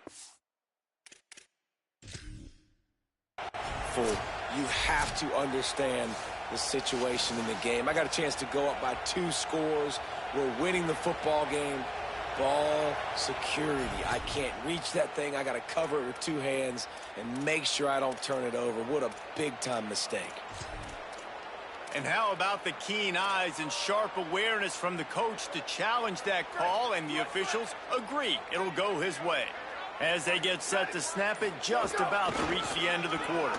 full. You have to understand the situation in the game. I got a chance to go up by 2 scores. We're winning the football game. Ball security. I can't reach that thing. I got to cover it with 2 hands and make sure I don't turn it over. What a big-time mistake. And how about the keen eyes and sharp awareness from the coach to challenge that call, and the officials agree it'll go his way. As they get set to snap it, just about to reach the end of the quarter.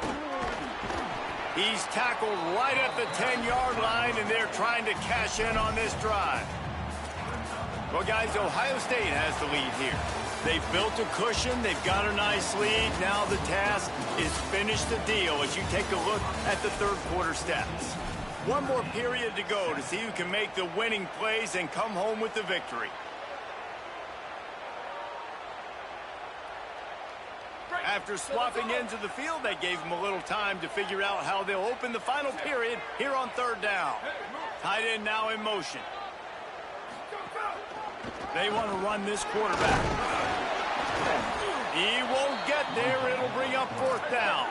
He's tackled right at the 10-yard line, and they're trying to cash in on this drive. Well, guys, Ohio State has the lead here. They've built a cushion. They've got a nice lead. Now the task is finish the deal as you take a look at the 3rd quarter stats. One more period to go to see who can make the winning plays and come home with the victory. After swapping ends of the field, they gave them a little time to figure out how they'll open the final period here on 3rd down. Tight end now in motion. They want to run this quarterback. He won't get there. It'll bring up 4th down.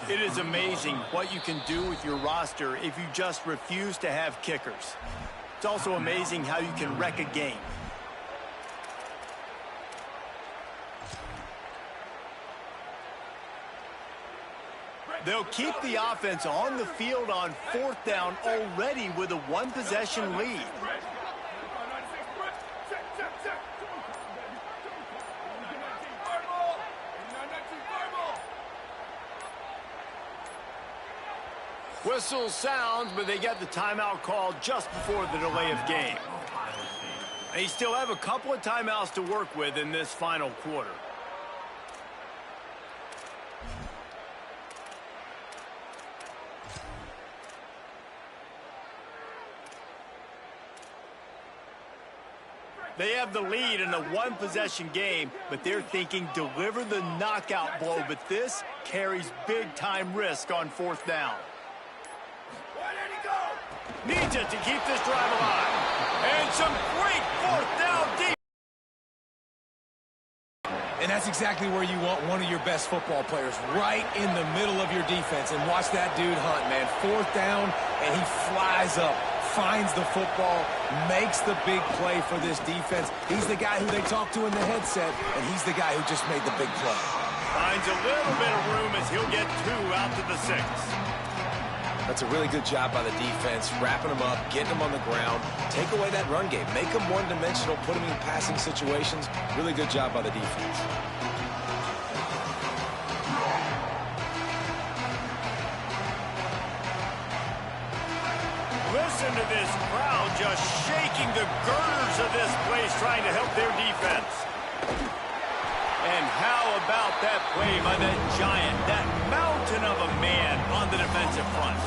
It is amazing what you can do with your roster if you just refuse to have kickers. It's also amazing how you can wreck a game. They'll keep the offense on the field on 4th down already with a one-possession lead. Whistle sounds, but they get the timeout called just before the delay of game. They still have a couple of timeouts to work with in this final quarter. They have the lead in a one-possession game, but they're thinking deliver the knockout blow, but this carries big-time risk on 4th down. Needs it to keep this drive alive. And some great 4th down deep. And that's exactly where you want one of your best football players, right in the middle of your defense. And watch that dude hunt, man. 4th down, and he flies up, finds the football, makes the big play for this defense. He's the guy who they talk to in the headset, and he's the guy who just made the big play. Finds a little bit of room as he'll get 2 out to the 6. That's a really good job by the defense, wrapping them up, getting them on the ground, take away that run game, make them one-dimensional, put them in passing situations. Really good job by the defense. Listen to this crowd just shaking the girders of this place, trying to help their defense. And how about that play by that giant, that mountain of a man on the defensive front?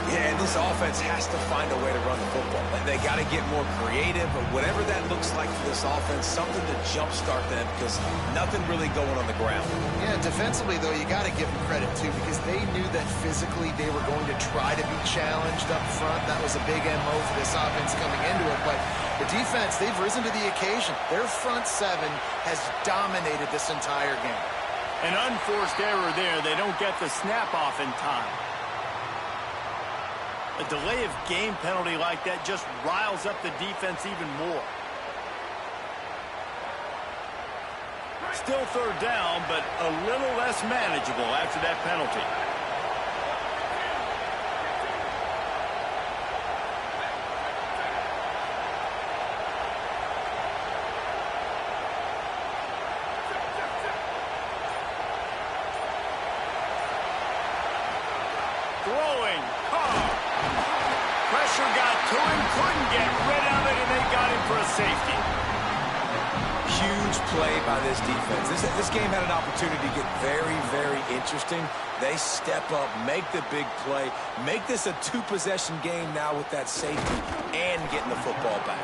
Yeah, and this offense has to find a way to run the football. They got to get more creative, but whatever that looks like for this offense, something to jumpstart them, because nothing really going on the ground. Yeah, defensively, though, you got to give them credit, too, because they knew that physically they were going to try to be challenged up front. That was a big MO for this offense coming into it, but the defense, they've risen to the occasion. Their front 7 has dominated this entire game. An unforced error there. They don't get the snap off in time. A delay of game penalty like that just riles up the defense even more. Still 3rd down, but a little less manageable after that penalty. Throwing. Pressure got to him, couldn't get rid of it, and they got him for a safety. Huge play by this defense. This game had an opportunity to get very, very interesting. They step up, make the big play, make this a 2-possession game now with that safety and getting the football back.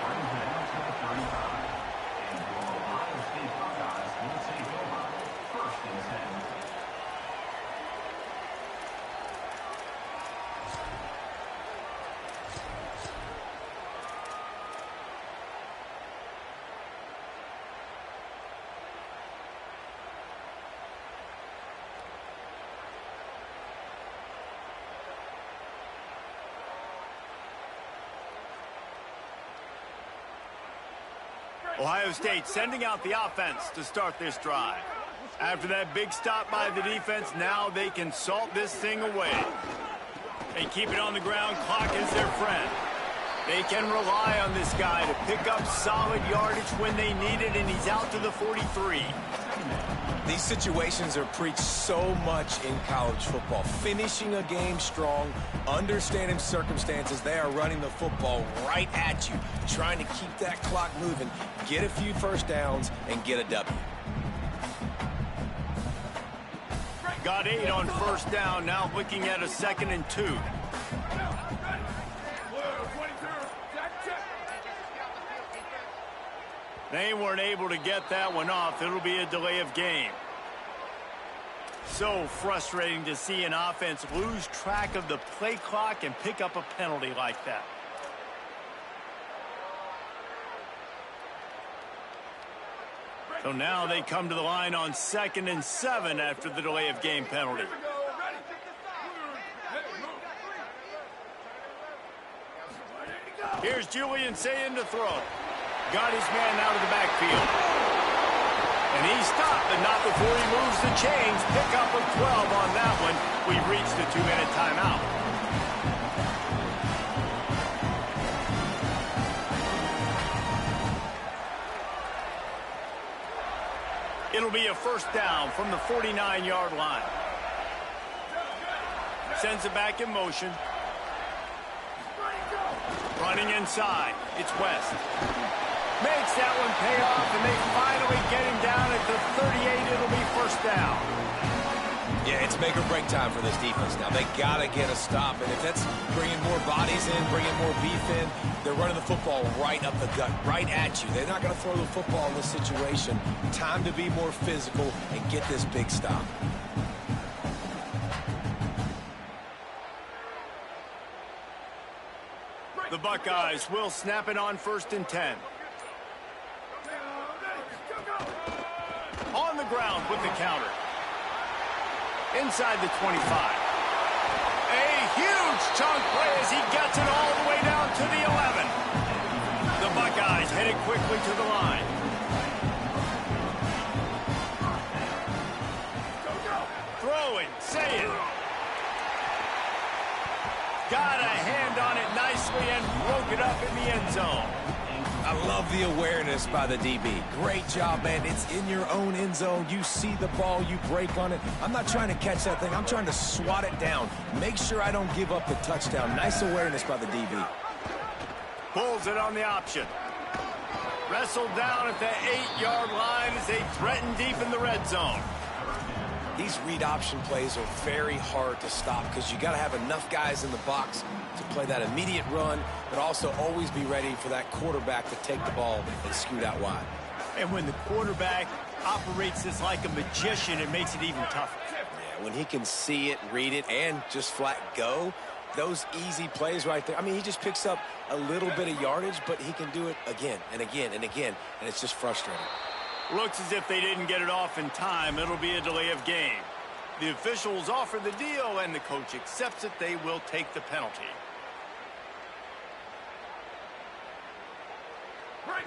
Ohio State sending out the offense to start this drive. After that big stop by the defense, now they can salt this thing away. They keep it on the ground. Clock is their friend. They can rely on this guy to pick up solid yardage when they need it, and he's out to the 43. These situations are preached so much in college football. Finishing a game strong, understanding circumstances. They are running the football right at you, trying to keep that clock moving, get a few 1st downs, and get a W. Got 8 on 1st down, now looking at a 2nd and 2. They weren't able to get that one off. It'll be a delay of game. So frustrating to see an offense lose track of the play clock and pick up a penalty like that. So now they come to the line on 2nd and 7 after the delay of game penalty. Here's Ncaa to throw. Got his man out of the backfield. And he stopped, but not before he moves the chains. Pick up of 12 on that one. We've reached the 2-minute timeout. It'll be a first down from the 49-yard line. Sends it back in motion. Running inside. It's West. Makes that one pay off, and they finally get him down at the 38. It'll be first down. Yeah, it's make or break time for this defense now. They got to get a stop, and if that's bringing more bodies in, bringing more beef in, they're running the football right up the gut, right at you. They're not going to throw the football in this situation. Time to be more physical and get this big stop. The Buckeyes will snap it on 1st and 10. On the ground with the counter. Inside the 25. A huge chunk play as he gets it all the way down to the 11. The Buckeyes headed quickly to the line. Throwing, say it. Got a hand on it nicely and broke it up in the end zone. I love the awareness by the DB. Great job, man. It's in your own end zone. You see the ball, you break on it. I'm not trying to catch that thing. I'm trying to swat it down. Make sure I don't give up the touchdown. Nice awareness by the DB. Pulls it on the option. Wrestled down at the 8-yard line as they threaten deep in the red zone. These read option plays are very hard to stop because you got to have enough guys in the box to play that immediate run, but also always be ready for that quarterback to take the ball and scoot out wide. And when the quarterback operates this like a magician, it makes it even tougher. Yeah, when he can see it, read it, and just flat go, those easy plays right there. I mean, he just picks up a little bit of yardage, but he can do it again and again and again, and it's just frustrating. Looks as if they didn't get it off in time. It'll be a delay of game. The officials offer the deal, and the coach accepts it. They will take the penalty.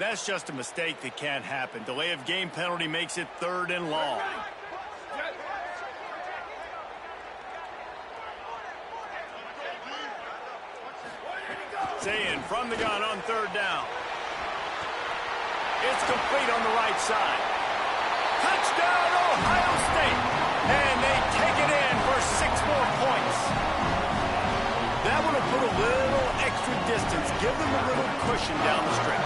That's just a mistake that can't happen. Delay of game penalty makes it 3rd and long. Saying from the gun on 3rd down. It's complete on the right side. Touchdown, Ohio State. And they take it in for 6 more points. That would have put a little extra distance, give them a little cushion down the stretch.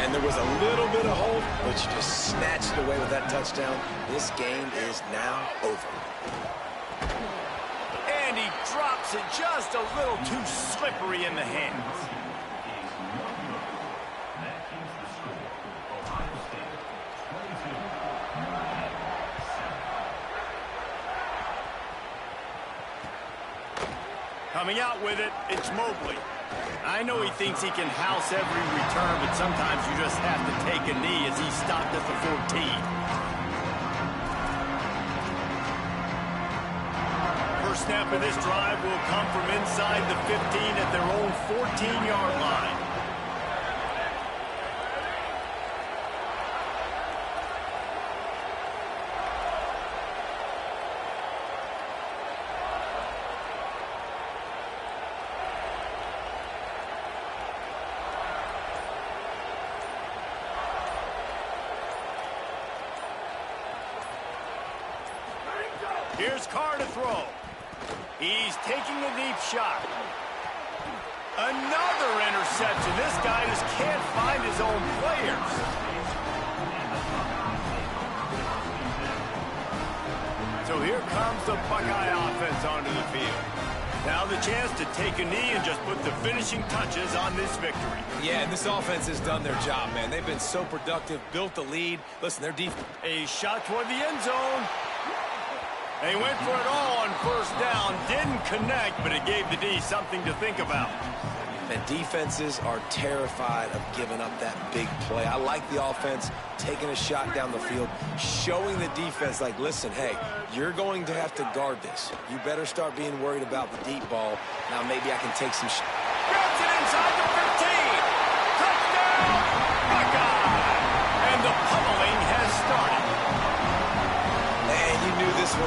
And there was a little bit of hope, but you just snatched it away with that touchdown. This game is now over. And he drops it just a little too slippery in the hands. Coming out with it, it's Mobley. I know he thinks he can house every return, but sometimes you just have to take a knee as he stopped at the 14. First snap of this drive will come from inside the 15 at their own 14-yard line. Here's Carr to throw. He's taking a deep shot. Another interception. This guy just can't find his own players. So here comes the Buckeye offense onto the field. Now the chance to take a knee and just put the finishing touches on this victory. Yeah, and this offense has done their job, man. They've been so productive, built the lead. Listen, their defense. A shot toward the end zone. They went for it all on 1st down. Didn't connect, but it gave the D something to think about. And defenses are terrified of giving up that big play. I like the offense taking a shot down the field, showing the defense, like, listen, hey, you're going to have to guard this. You better start being worried about the deep ball. Now maybe I can take some shots. Grabs it inside the 15.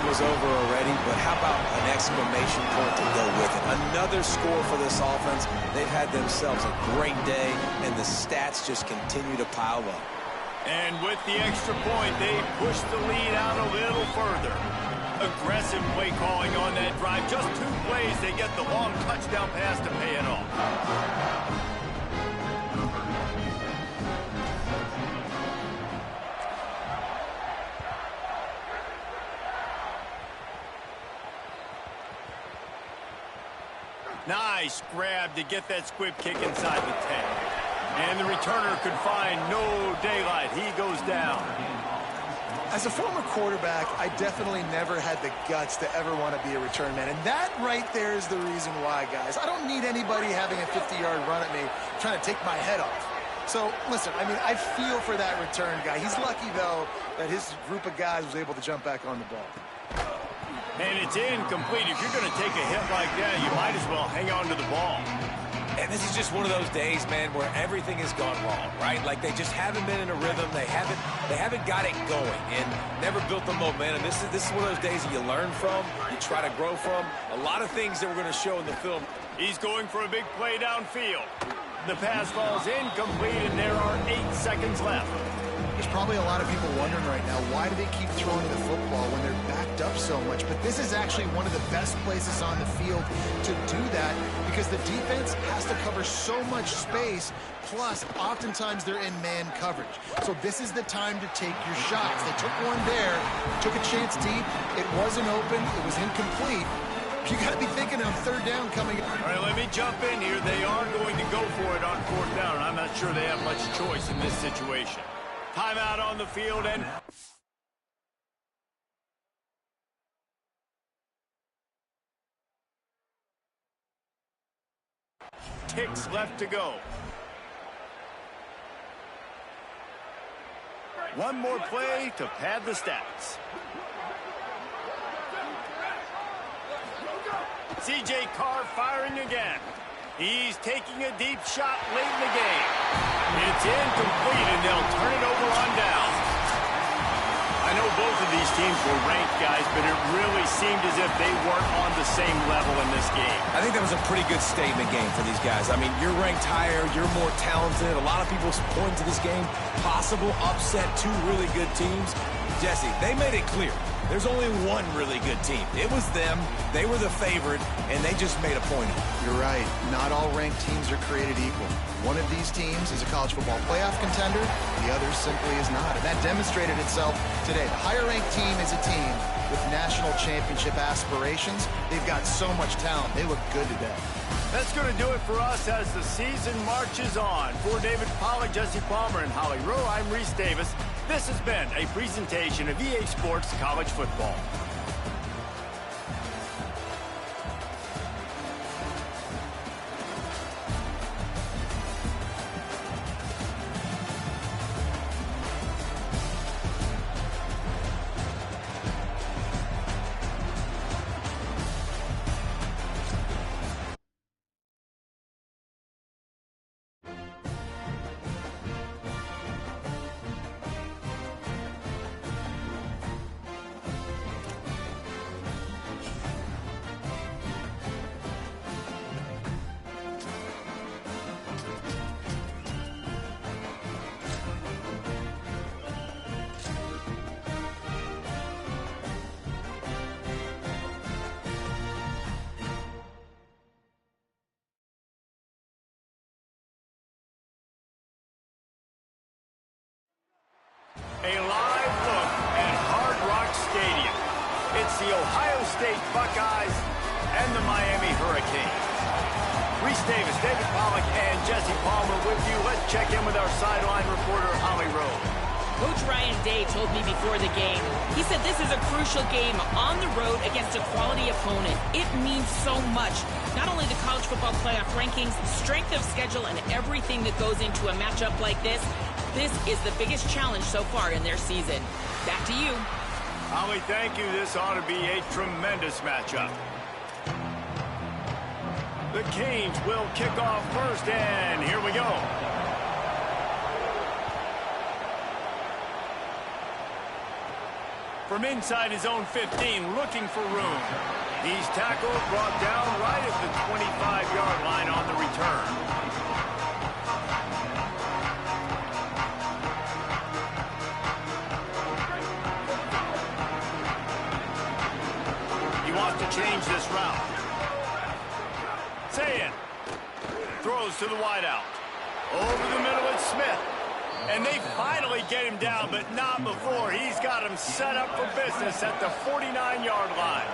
was over already, but how about an exclamation point to go with it? Another score for this offense. They've had themselves a great day, and the stats just continue to pile up. And with the extra point, they push the lead out a little further. Aggressive play calling on that drive. Just 2 plays, they get the long touchdown pass to pay it off. Nice grab to get that squib kick inside the 10. And the returner could find no daylight. He goes down. As a former quarterback, I definitely never had the guts to ever want to be a return man. And that right there is the reason why, guys. I don't need anybody having a 50-yard run at me trying to take my head off. So, listen, I mean, I feel for that return guy. He's lucky, though, that his group of guys was able to jump back on the ball. And it's incomplete. If you're going to take a hit like that, you might as well hang on to the ball. And this is just one of those days, man, where everything has gone wrong, right? Like they just haven't been in a rhythm. They haven't got it going and never built the momentum. This is one of those days that you learn from, you try to grow from. A lot of things that we're going to show in the film. He's going for a big play downfield. The pass falls incomplete, and there are 8 seconds left. There's probably a lot of people wondering right now, why do they keep throwing the football when they're backed up so much? But this is actually one of the best places on the field to do that because the defense has to cover so much space, plus oftentimes they're in man coverage. So this is the time to take your shots. They took one there, took a chance deep. It wasn't open. It was incomplete. You got to be thinking on 3rd down coming up. All right, let me jump in here. They are going to go for it on 4th down, and I'm not sure they have much choice in this situation. Timeout on the field, and ticks left to go. One more play to pad the stats. C.J. Carr firing again. He's taking a deep shot late in the game. It's incomplete, and they'll turn it over on down. I know both of these teams were ranked, guys, but it really seemed as if they weren't on the same level in this game. I think that was a pretty good statement game for these guys. I mean, you're ranked higher, you're more talented. A lot of people point to this game. Possible upset, 2 really good teams. Jesse, they made it clear. There's only one really good team. It was them. They were the favorite, and they just made a point of it. You're right. Not all ranked teams are created equal. One of these teams is a college football playoff contender. The other simply is not. And that demonstrated itself today. The higher-ranked team is a team with national championship aspirations. They've got so much talent. They look good today. That's going to do it for us as the season marches on. For David Pollack, Jesse Palmer, and Holly Rowe, I'm Reese Davis. This has been a presentation of EA Sports College Football. A live look at Hard Rock Stadium. It's the Ohio State Buckeyes and the Miami Hurricanes. Reese Davis, David Pollack, and Jesse Palmer with you. Let's check in with our sideline reporter, Holly Rowe. Coach Ryan Day told me before the game, he said this is a crucial game on the road against a quality opponent. It means so much. Not only the college football playoff rankings, strength of schedule, and everything that goes into a matchup like this. This is the biggest challenge so far in their season. Back to you. Holly, thank you. This ought to be a tremendous matchup. The Canes will kick off first, and here we go. from inside his own 15, looking for room. He's tackled, brought down right at the 25-yard line on the return. He wants to change this route. Ncaa throws to the wideout. Over the middle, it's Smith. And they finally get him down, but not before. He's got him set up for business at the 49-yard line.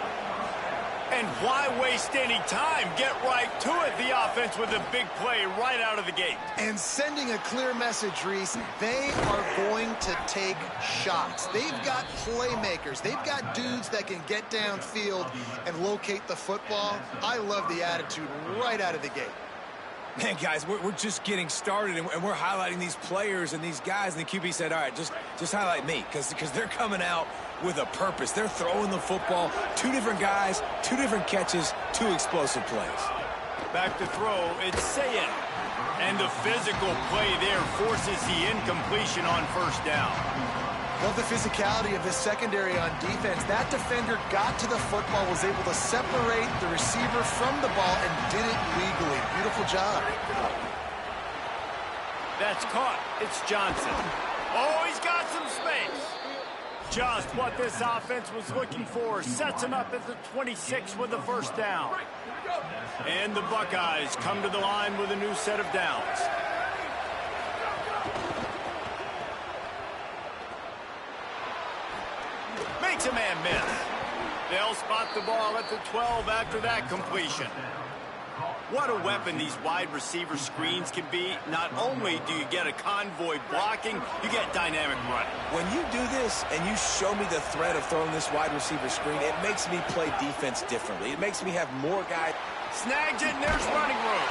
And why waste any time? Get right to it, the offense, with a big play right out of the gate. And sending a clear message, Reese, they are going to take shots. They've got playmakers. They've got dudes that can get downfield and locate the football. I love the attitude right out of the gate. Man, guys, we're just getting started, and we're highlighting these players and these guys, and the QB said, all right, just highlight me, because they're coming out with a purpose. They're throwing the football. 2 different guys, 2 different catches, 2 explosive plays. Back to throw, it's Ncaa. And the physical play there forces the incompletion on first down. Love the physicality of this secondary on defense. That defender got to the football, was able to separate the receiver from the ball, and did it legally. Beautiful job. That's caught. It's Johnson. Oh, he's got some space. Just what this offense was looking for. Sets him up at the 26 with the first down. And the Buckeyes come to the line with a new set of downs. Makes a man miss. They'll spot the ball at the 12 after that completion. What a weapon these wide receiver screens can be. Not only do you get a convoy blocking, you get dynamic running. When you do this and you show me the threat of throwing this wide receiver screen, it makes me play defense differently. It makes me have more guys. Snags it, and there's running room.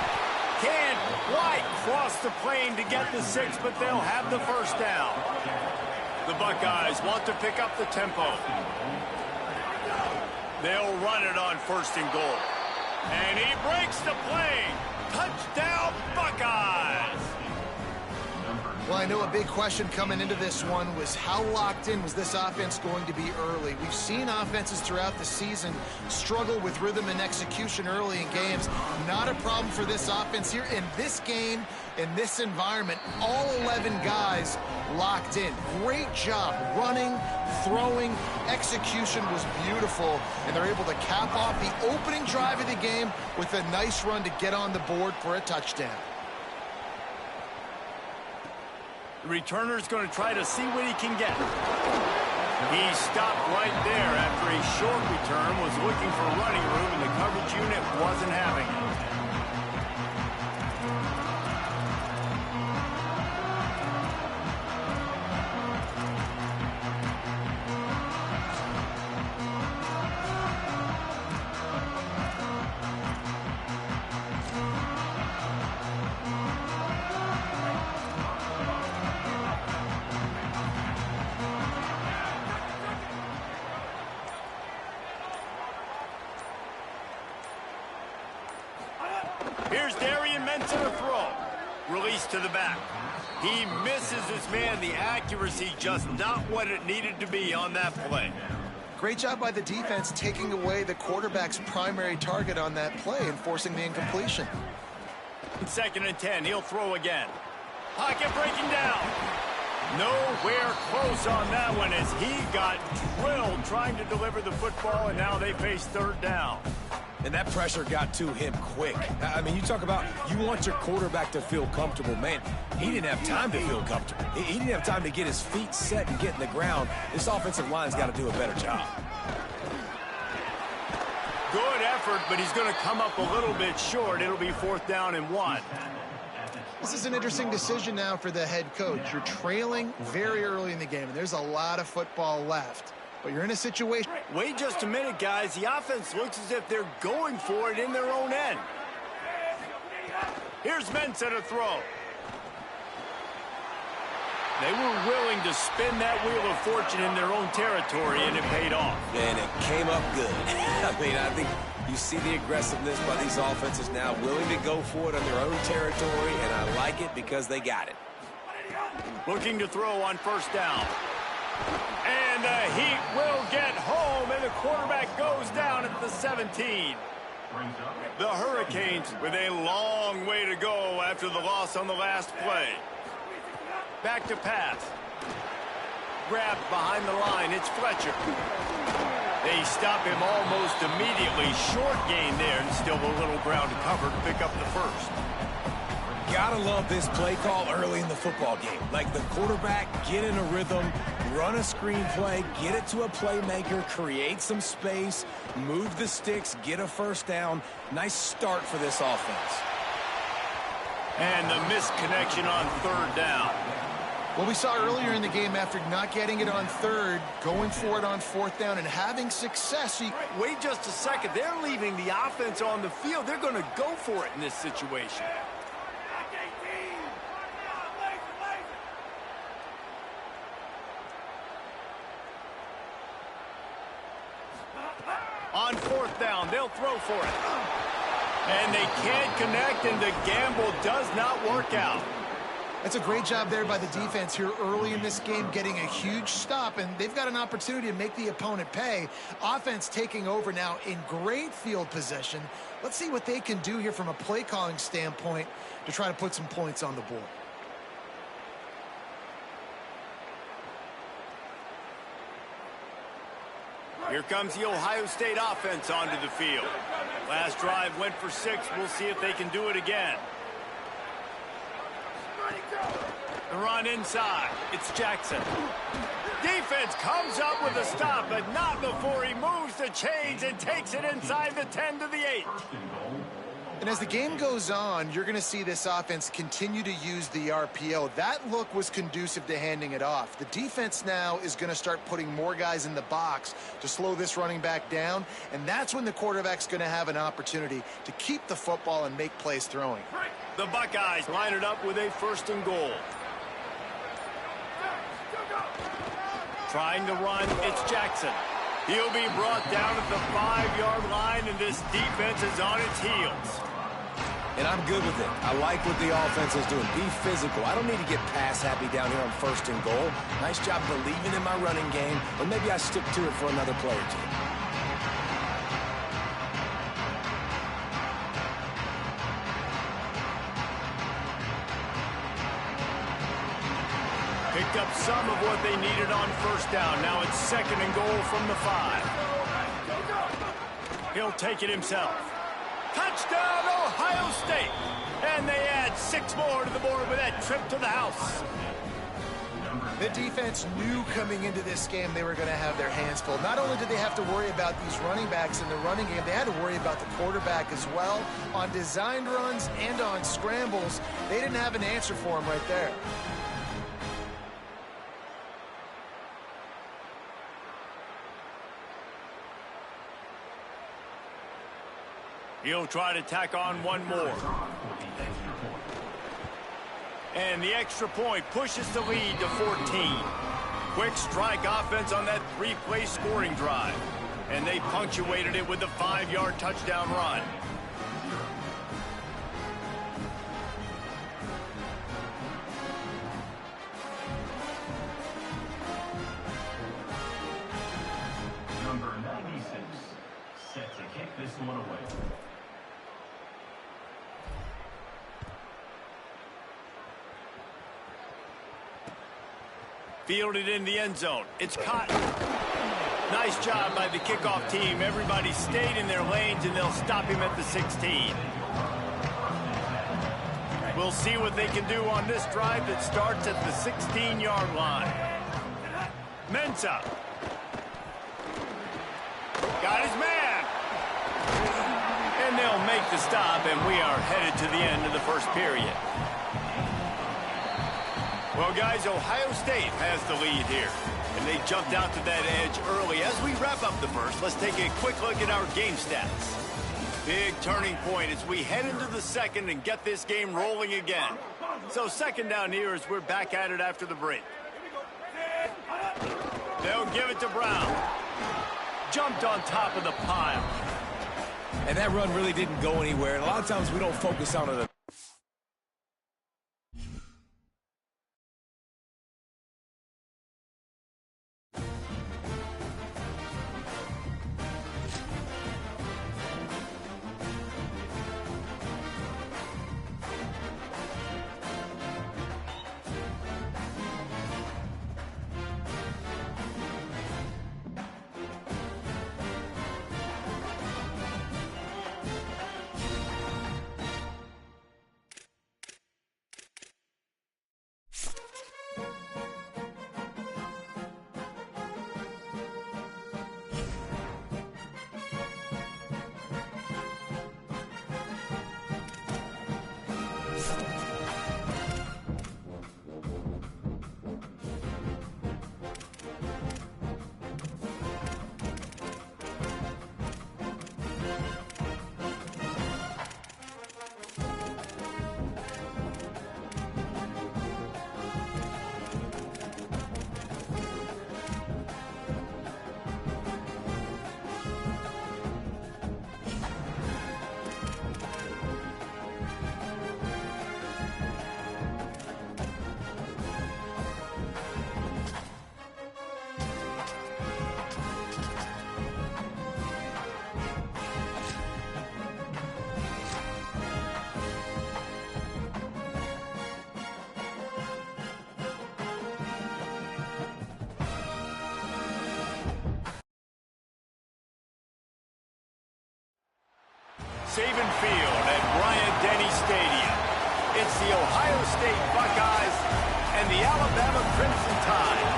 Can't quite cross the plane to get the 6, but they'll have the first down. The Buckeyes want to pick up the tempo. They'll run it on 1st and goal. And he breaks the play. Touchdown, Buckeyes! Well, I know a big question coming into this one was how locked in was this offense going to be early? We've seen offenses throughout the season struggle with rhythm and execution early in games. Not a problem for this offense here. In this game, in this environment, all 11 guys locked in. Great job running, throwing, execution was beautiful, and they're able to cap off the opening drive of the game with a nice run to get on the board for a touchdown. The returner's going to try to see what he can get. He stopped right there after a short return, was looking for running room, and the coverage unit wasn't having it. Here's Ncaa to throw. Release to the back. He misses his man. The accuracy just not what it needed to be on that play. Great job by the defense taking away the quarterback's primary target on that play and forcing the incompletion. 2nd and 10. He'll throw again. Pocket breaking down. Nowhere close on that one as he got drilled trying to deliver the football, and now they face 3rd down. And that pressure got to him quick. I mean, you talk about you want your quarterback to feel comfortable. Man, he didn't have time to feel comfortable. He didn't have time to get his feet set and get in the ground. This offensive line's got to do a better job. Good effort, but he's going to come up a little bit short. It'll be 4th down and 1. This is an interesting decision now for the head coach. You're trailing very early in the game, and there's a lot of football left. But you're in a situation. Wait just a minute, guys. The offense looks as if they're going for it in their own end. Here's Ncaa to throw. They were willing to spin that wheel of fortune in their own territory, and it paid off. And it came up good. I mean, I think you see the aggressiveness by these offenses now, willing to go for it on their own territory, and I like it because they got it. Looking to throw on 1st down. And the heat will quarterback goes down at the 17. The Hurricanes with a long way to go after the loss on the last play. Back to pass. Grabbed behind the line. It's Fletcher. They stop him almost immediately. Short gain there, and still a little ground to cover to pick up the first. Gotta love this play call early in the football game. Like the quarterback, get in a rhythm, run a screen play, get it to a playmaker, create some space, move the sticks, get a first down. Nice start for this offense. And the missed connection on third down. Well, we saw earlier in the game, after not getting it on third, going for it on fourth down and having success. Wait just a second. They're leaving the offense on the field. They're going to go for it in this situation. On fourth down, they'll throw for it. And they can't connect, and the gamble does not work out. That's a great job there by the defense here early in this game, getting a huge stop, and they've got an opportunity to make the opponent pay. Offense taking over now in great field possession. Let's see what they can do here from a play calling standpoint to try to put some points on the board. Here comes the Ohio State offense onto the field. Last drive went for 6. We'll see if they can do it again. The run inside. It's Jackson. Defense comes up with a stop, but not before he moves the chains and takes it inside the 10 to the 8. And as the game goes on, you're going to see this offense continue to use the RPO. That look was conducive to handing it off. The defense now is going to start putting more guys in the box to slow this running back down, and that's when the quarterback's going to have an opportunity to keep the football and make plays throwing. The Buckeyes line it up with a 1st and goal. Trying to run, it's Jackson. He'll be brought down at the 5-yard line, and this defense is on its heels. And I'm good with it. I like what the offense is doing. Be physical. I don't need to get pass happy down here on 1st and goal. Nice job believing in my running game, and maybe I stick to it for another play or two. Picked up some of what they needed on 1st down. Now it's 2nd and goal from the 5. He'll take it himself. Touchdown, Ohio State! And they add 6 more to the board with that trip to the house. The defense knew coming into this game they were going to have their hands full. Not only did they have to worry about these running backs in the running game, they had to worry about the quarterback as well. On designed runs and on scrambles, they didn't have an answer for him right there. He'll try to tack on one more. And the extra point pushes the lead to 14. Quick strike offense on that 3-play scoring drive. And they punctuated it with a 5-yard touchdown run. Number 96, set to kick this one away. Fielded in the end zone. It's Cotton. Nice job by the kickoff team. Everybody stayed in their lanes, and they'll stop him at the 16. We'll see what they can do on this drive that starts at the 16-yard line. Ncaa. Got his man. And they'll make the stop, and we are headed to the end of the first period. Well, guys, Ohio State has the lead here, and they jumped out to that edge early. As we wrap up the first, let's take a quick look at our game stats. Big turning point as we head into the second and get this game rolling again. So 2nd down here as we're back at it after the break. They'll give it to Brown. Jumped on top of the pile. And that run really didn't go anywhere, and a lot of times we don't focus on it. Saban Field at Bryant-Denny Stadium. It's the Ohio State Buckeyes and the Alabama Crimson Tide.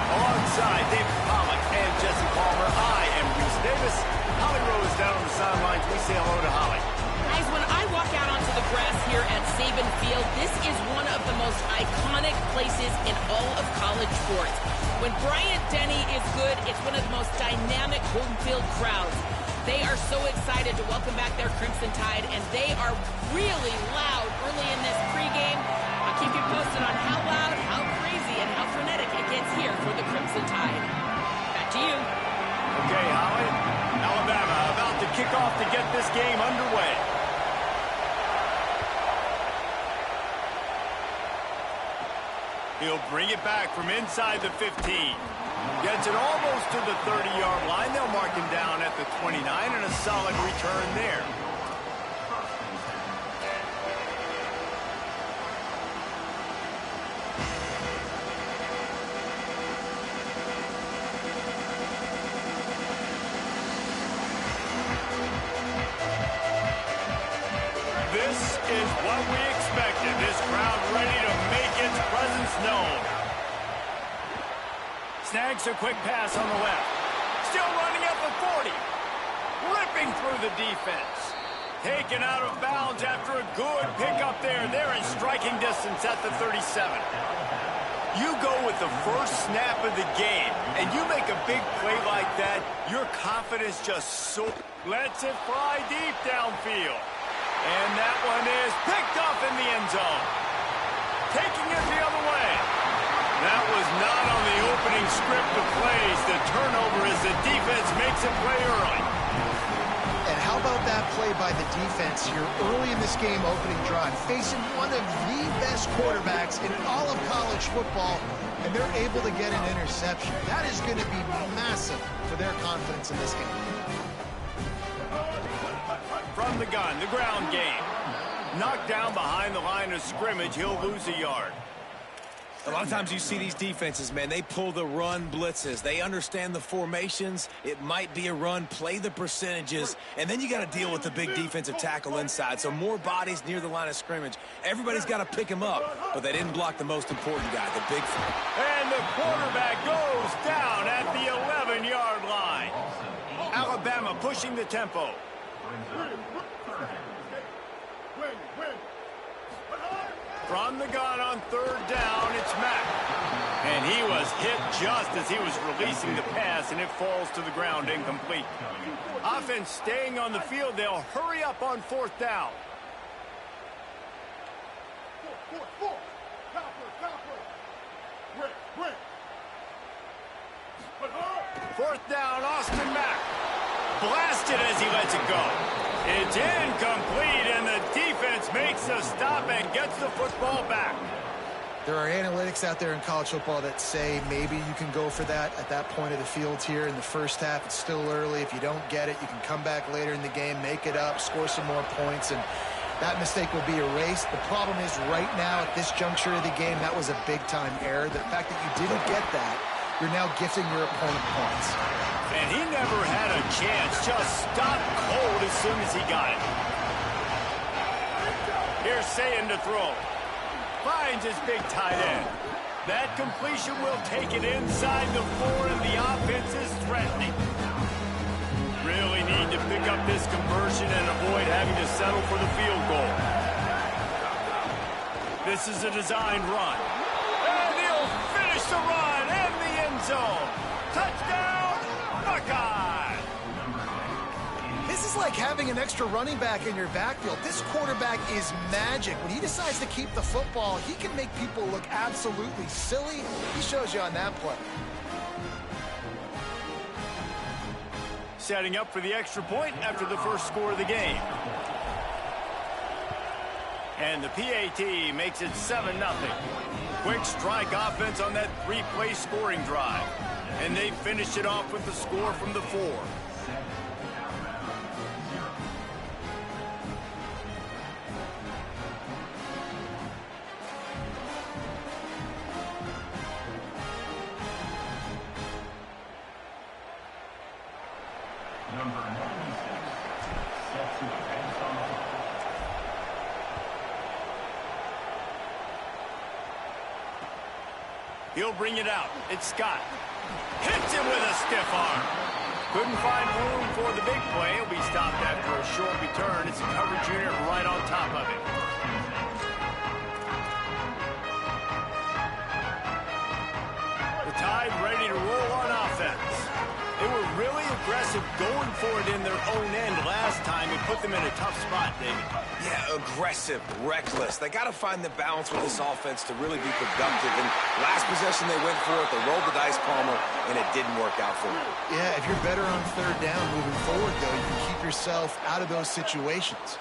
Alongside David Pollack and Jesse Palmer, I am Reese Davis. Holly Rose down on the sidelines. We say hello to Holly. Guys, when I walk out onto the grass here at Saban Field, this is one of the most iconic places in all of college sports. When Bryant-Denny is good, it's one of the most dynamic home field crowds. They are so excited to welcome back their Crimson Tide, and they are really loud early in this pregame. I'll keep you posted on how loud, how crazy, and how frenetic it gets here for the Crimson Tide. Back to you. Okay, Holly. Alabama about to kick off to get this game underway. He'll bring it back from inside the 15. Gets it almost to the 30-yard line. They'll mark him down at the 29, and a solid return there. This is what we expected. This crowd ready to make its presence known. Snags a quick pass on the left. Still running at the 40. Ripping through the defense. Taken out of bounds after a good pickup there. They're in striking distance at the 37. You go with the first snap of the game, and you make a big play like that, your confidence just so lets it fly deep downfield. And that one is picked off in the end zone. Taking it the other way. That was not on the opening script of plays. The turnover as the defense makes a play early. And how about that play by the defense here early in this game opening drive, facing one of the best quarterbacks in all of college football, and they're able to get an interception. That is going to be massive for their confidence in this game. From the gun, the ground game. Knocked down behind the line of scrimmage, he'll lose a yard. A lot of times you see these defenses, man, they pull the run blitzes. They understand the formations. It might be a run, play the percentages, and then you got to deal with the big defensive tackle inside. So more bodies near the line of scrimmage. Everybody's got to pick him up, but they didn't block the most important guy, the big fella. And the quarterback goes down at the 11-yard line. Alabama pushing the tempo. From the gun on third down, it's Mack. And he was hit just as he was releasing the pass, and it falls to the ground incomplete. Offense staying on the field. They'll hurry up on fourth down. Fourth down, Austin Mack. Blasted as he lets it go. It's incomplete, and the defense makes a stop and gets the football back. There are analytics out there in college football that say maybe you can go for that at that point of the field here in the first half. It's still early. If you don't get it, you can come back later in the game, make it up, score some more points, and that mistake will be erased. The problem is right now at this juncture of the game, that was a big-time error. The fact that you didn't get that, you're now gifting your opponent points. And he never had a chance. Just stopped cold as soon as he got it. Here's Saban to throw. Finds his big tight end. That completion will take it inside the 4, and the offense is threatening. Really need to pick up this conversion and avoid having to settle for the field goal. This is a designed run. And he'll finish the run in the end zone. Touchdown! This is like having an extra running back in your backfield. This quarterback is magic. When he decides to keep the football, he can make people look absolutely silly. He shows you on that play. Setting up for the extra point after the first score of the game. And the PAT makes it 7-0. Quick strike offense on that 3-play scoring drive. And they finished it off with the score from the 4. Number 96, set to advance He'll bring it out. It's Scott. Hits him with a stiff arm. Couldn't find room for the big play. He'll be stopped after a short return. It's a coverage unit right on top of it. The Tide ready to roll on offense. They were really aggressive going for it in their own end last time. It put them in a tough spot, David. Yeah, aggressive, reckless. They got to find the balance with this offense to really be productive. And last possession they went for it, they rolled the dice, Palmer, and it didn't work out for them. Yeah, if you're better on third down moving forward, though, you can keep yourself out of those situations.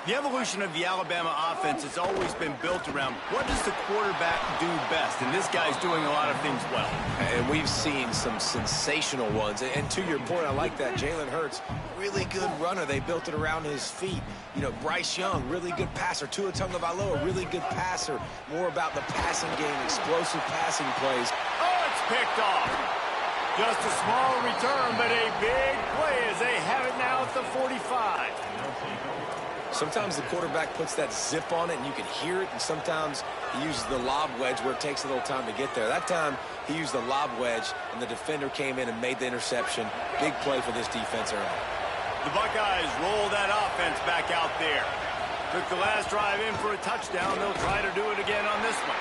The evolution of the Alabama offense has always been built around what does the quarterback do best, and this guy's doing a lot of things well. And we've seen some sensational ones. And to your point, I like that. Jalen Hurts, really good runner. They built it around his feet. You know, Bryce Young, really good passer. Tua Tagovailoa, really good passer. More about the passing game, explosive passing plays. Oh, it's picked off. Just a small return, but a big play as they have it now at the 45. Sometimes the quarterback puts that zip on it and you can hear it, and sometimes he uses the lob wedge where it takes a little time to get there. That time he used the lob wedge and the defender came in and made the interception. Big play for this defense early. The Buckeyes roll that offense back out there. Took the last drive in for a touchdown. They'll try to do it again on this one.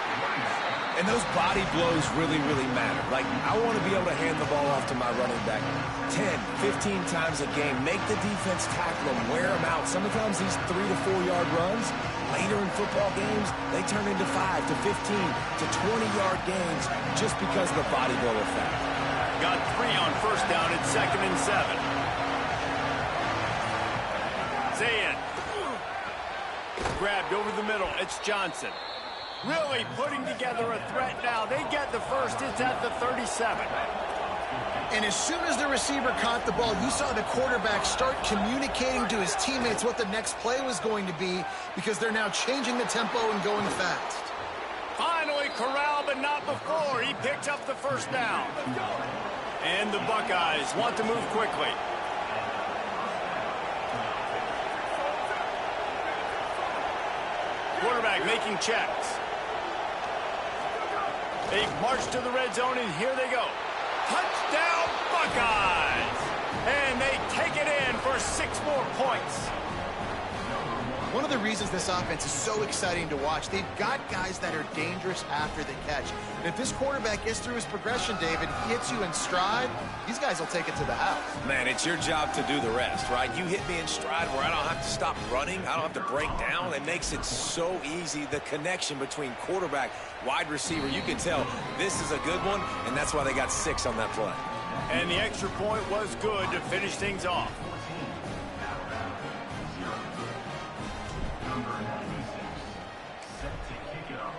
And those body blows really, really matter. Like, I want to be able to hand the ball off to my running back 10, 15 times a game. Make the defense tackle them, wear them out. Sometimes these 3 to 4 yard runs, later in football games, they turn into 5 to 15 to 20-yard gains just because of the body blow effect. Got 3 on first down at 2nd and 7. Zayn. Grabbed over the middle. It's Johnson. Really putting together a threat now. They get the first. It's at the 37. And as soon as the receiver caught the ball, you saw the quarterback start communicating to his teammates what the next play was going to be, because they're now changing the tempo and going fast. Finally corralled, but not before. He picks up the first down. And the Buckeyes want to move quickly. Quarterback making checks. They march to the red zone, and here they go. Touchdown, Buckeyes! And they take it in for 6 more points. One of the reasons this offense is so exciting to watch, they've got guys that are dangerous after the catch. And if this quarterback gets through his progression, David, hits you in stride, these guys will take it to the house. Man, it's your job to do the rest, right? You hit me in stride where I don't have to stop running. I don't have to break down. It makes it so easy. The connection between quarterback, wide receiver, you can tell this is a good one, and that's why they got 6 on that play. And the extra point was good to finish things off. Number 96, set to kick it off.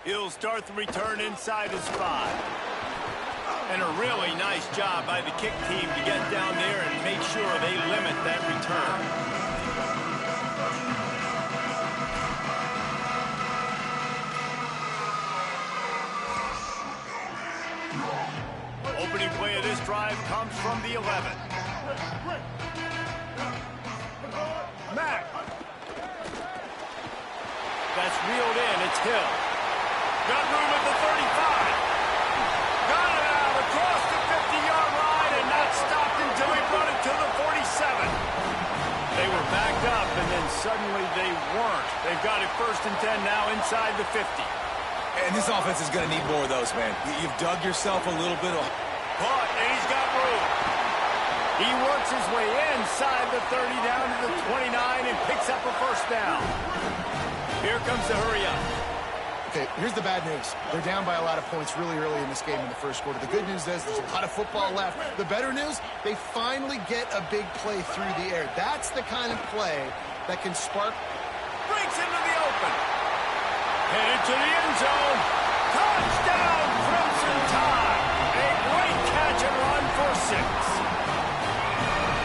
He'll start the return inside his 5. And a really nice job by the kick team to get down there and make sure they limit that return. Opening play of this drive comes from the 11. Mack. That's reeled in. It's Hill. Got room at the 35. Got it out across the 50-yard line and not stopped until he brought it to the 47. They were backed up, and then suddenly they weren't. They've got it 1st and 10 now inside the 50. And this offense is going to need more of those, man. You've dug yourself a little bit. Caught, and he's got room. He works his way inside the 30 down to the 29 and picks up a first down. Here comes the hurry up. Okay, here's the bad news. They're down by a lot of points really early in this game in the first quarter. The good news is there's a lot of football left. The better news, they finally get a big play through the air. That's the kind of play that can spark. Breaks into the open. Headed to the end zone. Touchdown, Crimson Tide. A great catch and run for 6.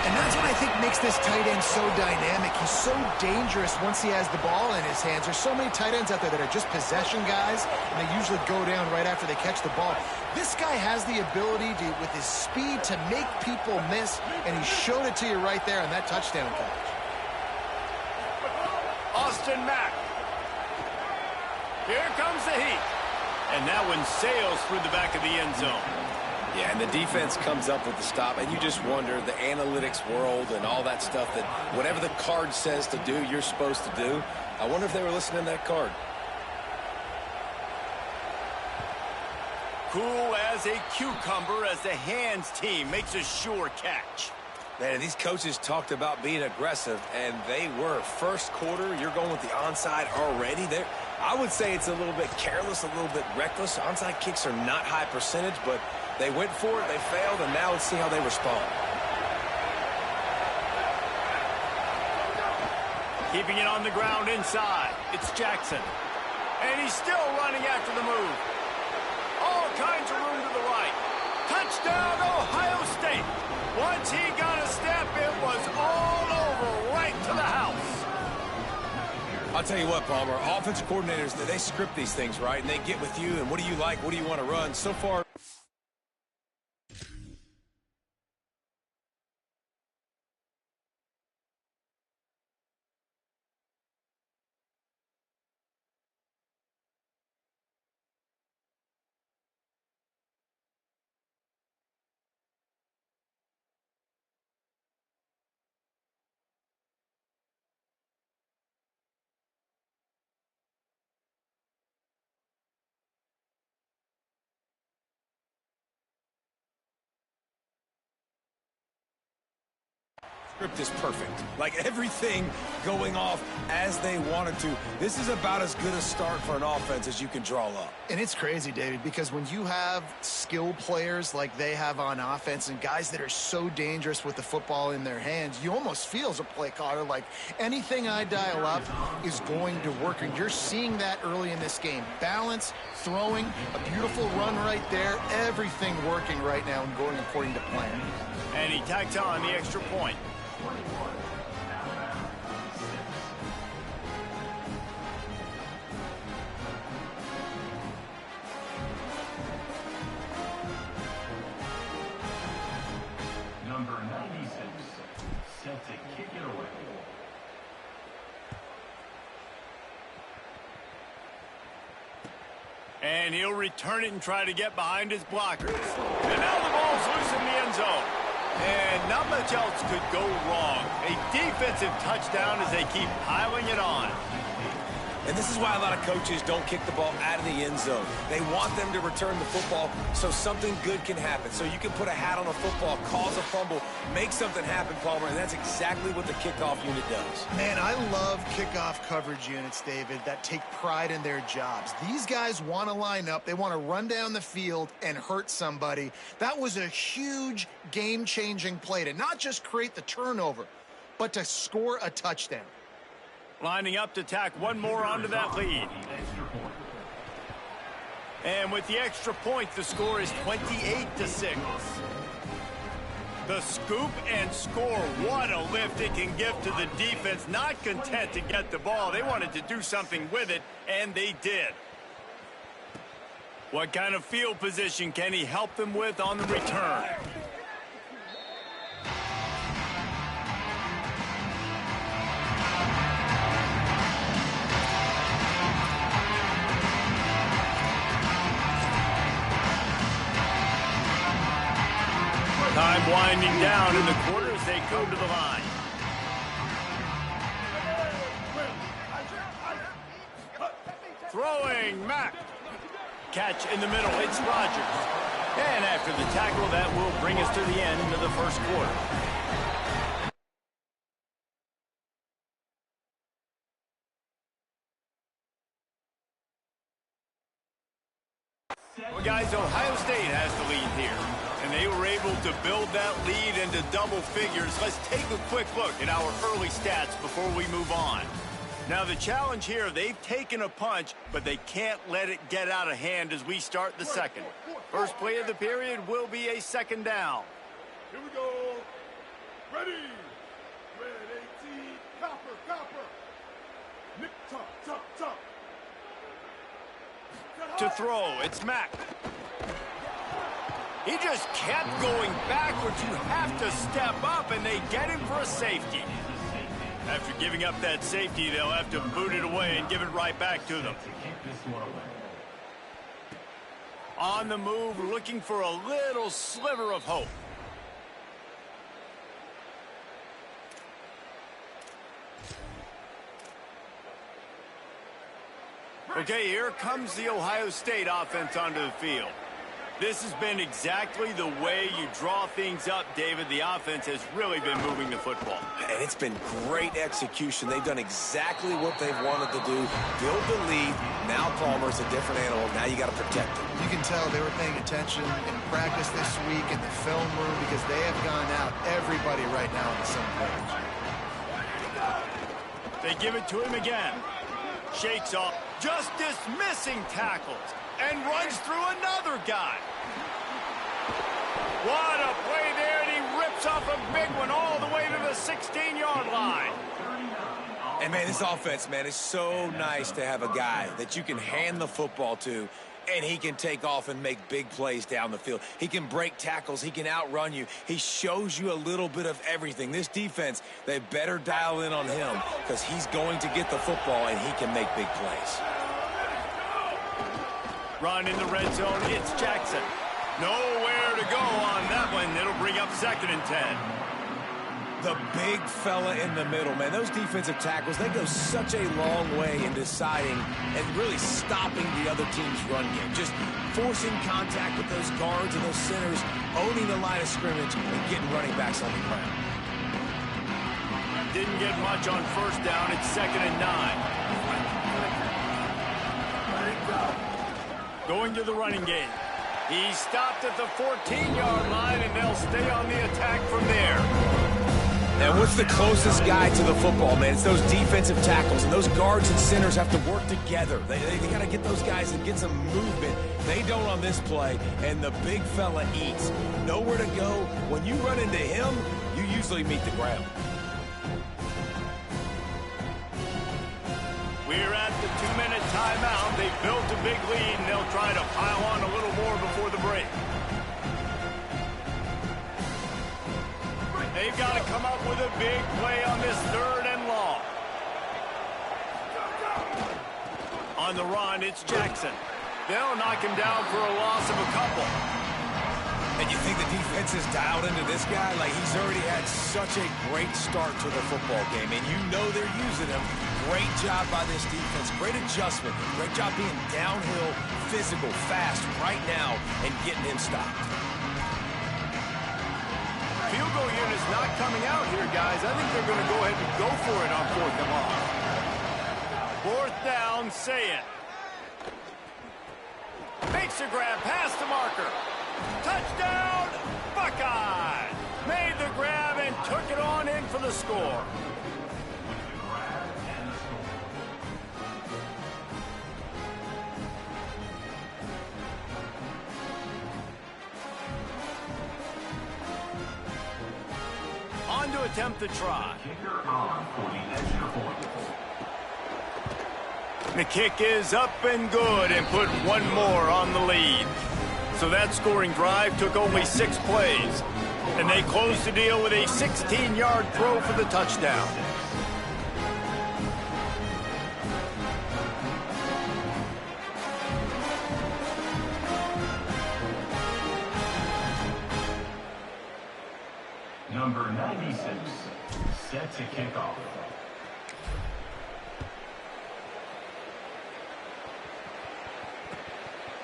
And that's what I think makes this tight end so dynamic. He's so dangerous once he has the ball in his hands. There's so many tight ends out there that are just possession guys, and they usually go down right after they catch the ball. This guy has the ability to, with his speed, to make people miss, and he showed it to you right there on that touchdown catch. Austin Mack. Here comes the heat. And that one sails through the back of the end zone. Yeah, and the defense comes up with the stop, and you just wonder, the analytics world and all that stuff, that whatever the card says to do, you're supposed to do. I wonder if they were listening to that card. Cool as a cucumber as the hands team makes a sure catch. Man, these coaches talked about being aggressive, and they were. First quarter, you're going with the onside already. I would say it's a little bit careless, a little bit reckless. Onside kicks are not high percentage, but they went for it, they failed, and now let's see how they respond. Keeping it on the ground inside. It's Jackson. And he's still running after the move. All kinds of room to the right. Touchdown, Ohio State. Once he got a step, it was all over, right to the house. I'll tell you what, Palmer, offensive coordinators, they script these things, right? And they get with you, and what do you like, what do you want to run? So far, script is perfect. Like everything going off as they wanted to. This is about as good a start for an offense as you can draw up. And it's crazy, David, because when you have skill players like they have on offense and guys that are so dangerous with the football in their hands, you almost feel as a play caller like anything I dial up is going to work. And you're seeing that early in this game. Balance, throwing, a beautiful run right there, everything working right now and going according to plan. And he tacked on the extra point. Number 96, set to kick it away. And he'll return it and try to get behind his blockers. And now the ball's loose in the end zone. And not much else could go wrong. A defensive touchdown as they keep piling it on. And this is why a lot of coaches don't kick the ball out of the end zone. They want them to return the football so something good can happen. So you can put a hat on a football, cause a fumble, make something happen, Palmer, and that's exactly what the kickoff unit does. Man, I love kickoff coverage units, David, that take pride in their jobs. These guys want to line up. They want to run down the field and hurt somebody. That was a huge game-changing play to not just create the turnover, but to score a touchdown. Lining up to tack one more onto that lead. And with the extra point, the score is 28-6. The scoop and score. What a lift it can give to the defense. Not content to get the ball. They wanted to do something with it, and they did. What kind of field position can he help them with on the return? Time winding down in the quarter as they go to the line. Throwing, Mack. Catch in the middle, it's Rodgers. And after the tackle, that will bring us to the end of the first quarter. Well, guys, Ohio State has the lead here. And they were able to build that lead into double figures. Let's take a quick look at our early stats before we move on. Now, the challenge here, they've taken a punch, but they can't let it get out of hand as we start the second. First play of the period will be a second down. Here we go. Ready. Red 18. Copper. Nick, top. To throw, it's Mack. He just kept going backwards. You have to step up, and they get him for a safety. After giving up that safety, they'll have to boot it away and give it right back to them. To kick this one away. On the move, looking for a little sliver of hope. Okay, here comes the Ohio State offense onto the field. This has been exactly the way you draw things up, David. The offense has really been moving the football. And it's been great execution. They've done exactly what they've wanted to do. Build the lead. Now Palmer's a different animal. Now you got to protect him. You can tell they were paying attention in practice this week in the film room because they have gone out everybody right now on the same page. They give it to him again. Shakes off, just dismissing tackles, and runs through another guy. What a play there, and he rips off a big one all the way to the 16-yard line. And, man, this offense, man, is so nice to have a guy that you can hand the football to, and he can take off and make big plays down the field. He can break tackles. He can outrun you. He shows you a little bit of everything. This defense, they better dial in on him because he's going to get the football, and he can make big plays. Run in the red zone. It's Jackson. Nowhere to go on that one. It'll bring up 2nd and 10. The big fella in the middle, man. Those defensive tackles, they go such a long way in deciding and really stopping the other team's run game. Just forcing contact with those guards and those centers, owning the line of scrimmage, and getting running backs on the ground. Didn't get much on 1st down. It's 2nd and 9. Going to the running game. He stopped at the 14-yard line, and they'll stay on the attack from there. And what's the closest guy to the football, man? It's those defensive tackles, and those guards and centers have to work together. They got to get those guys and get some movement. They don't on this play, and the big fella eats. Nowhere to go. When you run into him, you usually meet the ground. We're at the 2-minute timeout. They built a big lead, and they'll try to pile on a little more before the break. They've got to come up with a big play on this 3rd and long. On the run, it's Jackson. They'll knock him down for a loss of a couple. And you think the defense is dialed into this guy? Like, he's already had such a great start to the football game, and you know they're using him. Great job by this defense. Great adjustment. Great job being downhill, physical, fast right now, and getting him stopped. Field goal unit's not coming out here, guys. I think they're going to go ahead and go for it on 4th and long. 4th down, say it. Makes a grab past the marker. Touchdown, Buckeyes! Made the grab and took it on in for the score. On to attempt the try. Kicker on for the extra point. The kick is up and good and put one more on the lead. So that scoring drive took only 6 plays. And they closed the deal with a 16-yard throw for the touchdown. Number 96, set to kick off.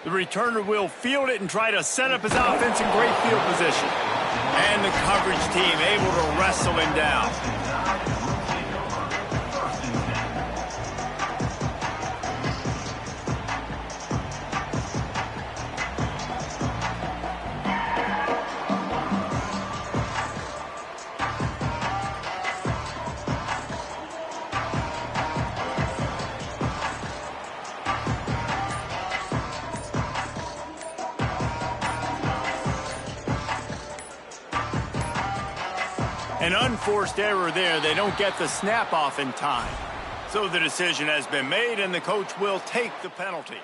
The returner will field it and try to set up his offense in great field position. And the coverage team able to wrestle him down. An unforced error there. They don't get the snap off in time. So the decision has been made, and the coach will take the penalty.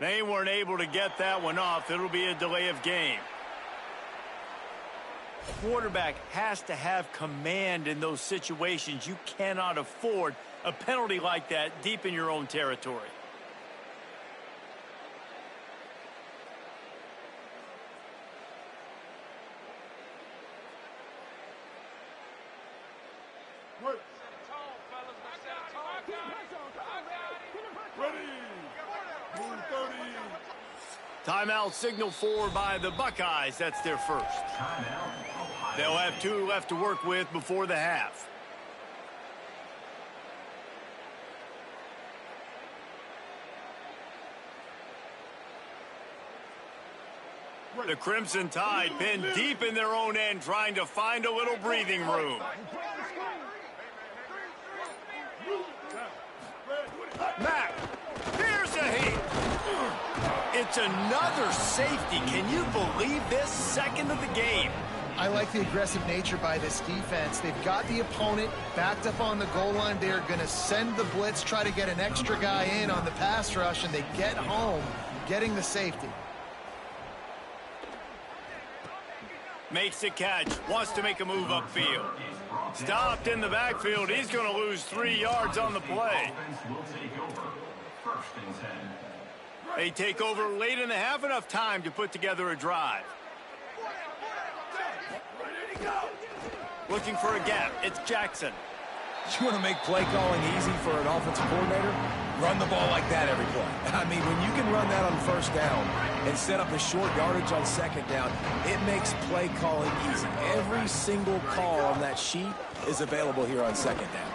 They weren't able to get that one off. It'll be a delay of game. Quarterback has to have command in those situations. You cannot afford a penalty like that deep in your own territory. Timeout signal forward by the Buckeyes. That's their first. They'll have 2 left to work with before the half. The Crimson Tide pinned deep in their own end, trying to find a little breathing room. Mack, here's a hit. It's another safety. Can you believe this? Second of the game. I like the aggressive nature by this defense. They've got the opponent backed up on the goal line. They're going to send the blitz, try to get an extra guy in on the pass rush, and they get home, getting the safety. Makes the catch, wants to make a move upfield. Stopped in the backfield. He's going to lose 3 yards on the play. They take over late in the half, enough time to put together a drive. Looking for a gap. It's Jackson. You want to make play calling easy for an offensive coordinator? Run the ball like that every play. I mean, when you can run that on first down and set up a short yardage on second down, it makes play calling easy. Every single call on that sheet is available here on second down.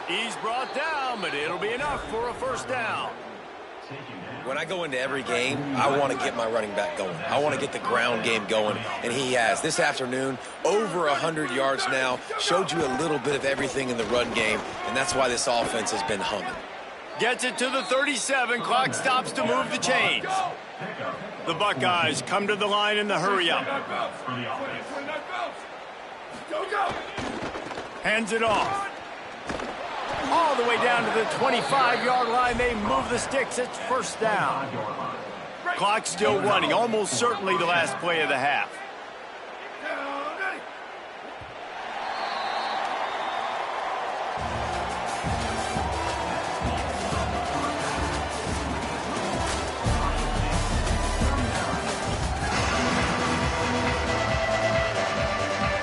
He's brought down, but it'll be enough for a first down. When I go into every game, I want to get my running back going. I want to get the ground game going, and he has. This afternoon, over 100 yards now, showed you a little bit of everything in the run game, and that's why this offense has been humming. Gets it to the 37. Clock stops to move the chains. The Buckeyes come to the line in the hurry-up. Hands it off. All the way down to the 25-yard line. They move the sticks. It's first down. Clock still running. Almost certainly the last play of the half.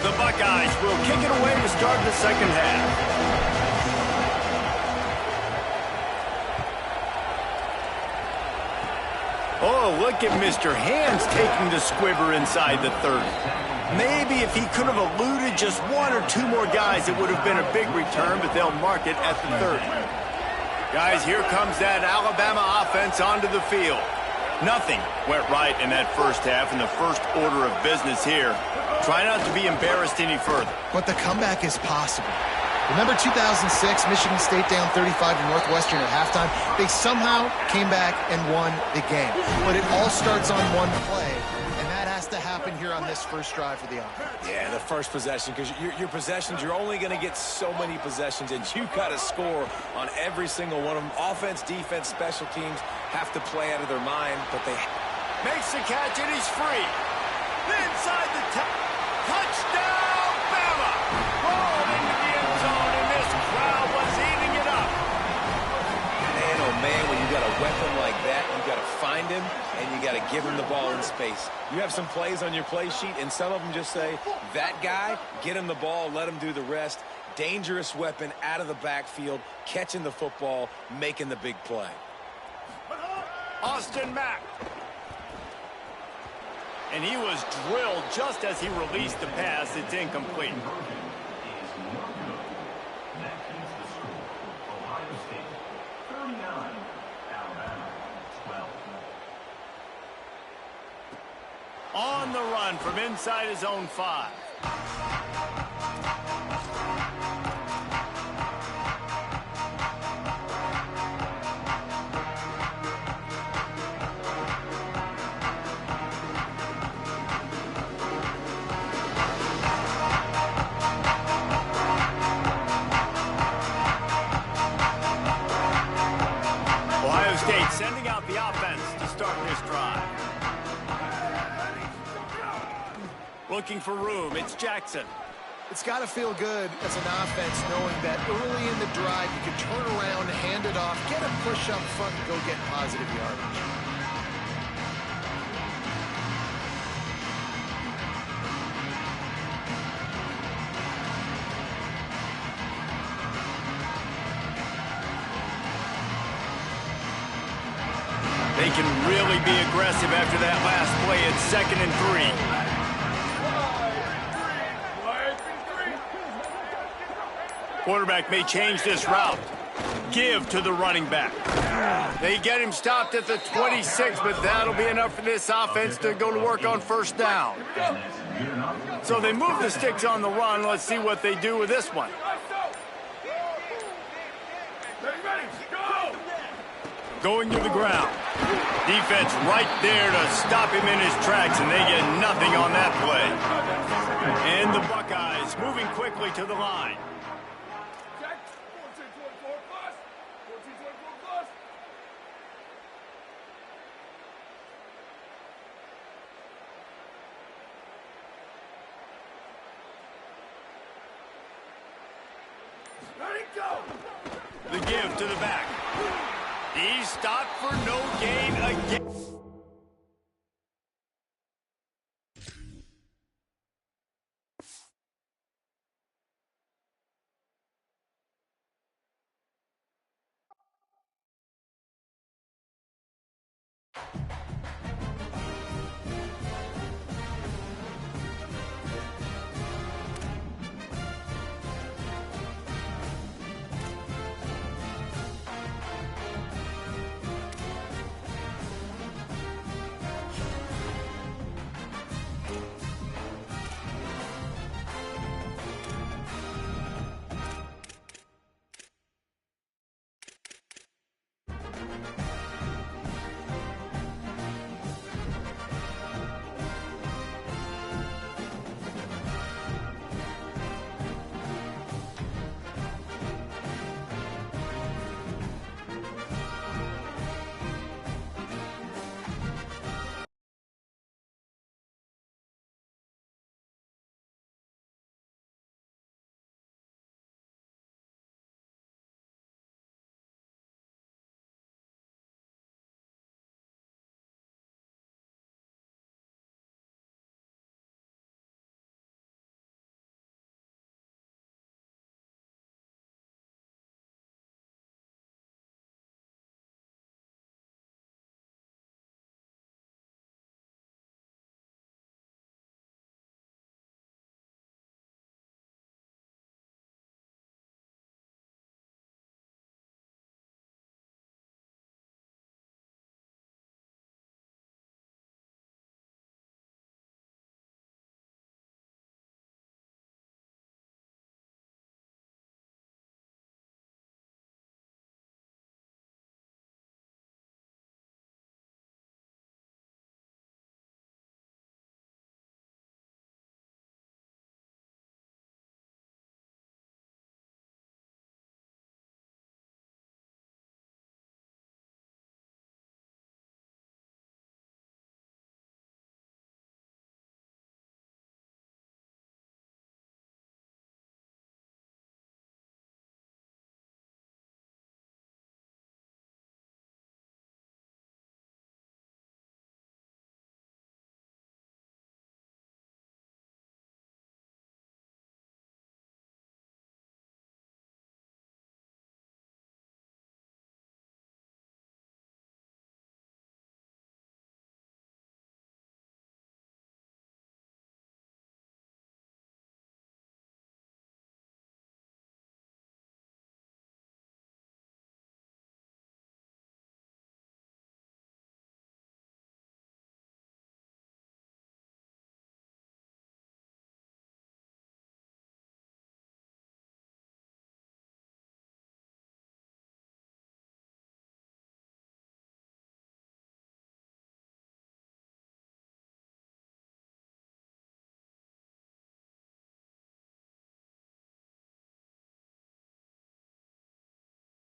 The Buckeyes will kick it away to start the second half. Oh, look at Mr. Hands taking the squibber inside the 30. Maybe if he could have eluded just 1 or 2 more guys, it would have been a big return, but they'll mark it at the 30. Guys, here comes that Alabama offense onto the field. Nothing went right in that first half, and the first order of business here. Try not to be embarrassed any further. But the comeback is possible. Remember 2006, Michigan State down 35 to Northwestern at halftime? They somehow came back and won the game. But it all starts on one play, and that has to happen here on this first drive for the offense. Yeah, the first possession, because your possessions, you're only going to get so many possessions, and you've got to score on every single one of them. Offense, defense, special teams have to play out of their mind, but they... Makes the catch, and he's free. Inside the touchdown, Bama! Rolled into the end zone, and this crowd was eating it up. Man, oh man, when you got a weapon like that, you got to find him, and you got to give him the ball in space. You have some plays on your play sheet, and some of them just say, that guy, get him the ball, let him do the rest. Dangerous weapon out of the backfield, catching the football, making the big play. Austin Mack. And he was drilled just as he released the pass. It's incomplete. On the run from inside his own 5. Ohio State sending out the offense Looking for room. It's Jackson. It's got to feel good as an offense knowing that early in the drive you can turn around, hand it off, get a push up front, and go get positive yardage. They can really be aggressive after that last play. It's 2nd and 3. Quarterback may change this route. Give to the running back. They get him stopped at the 26, but that'll be enough for this offense to go to work on 1st down. So they move the sticks on the run. Let's see what they do with this one. Going to the ground. Defense right there to stop him in his tracks, and they get nothing on that play. And the Buckeyes moving quickly to the line. The give to the back. He's stopped for no gain again.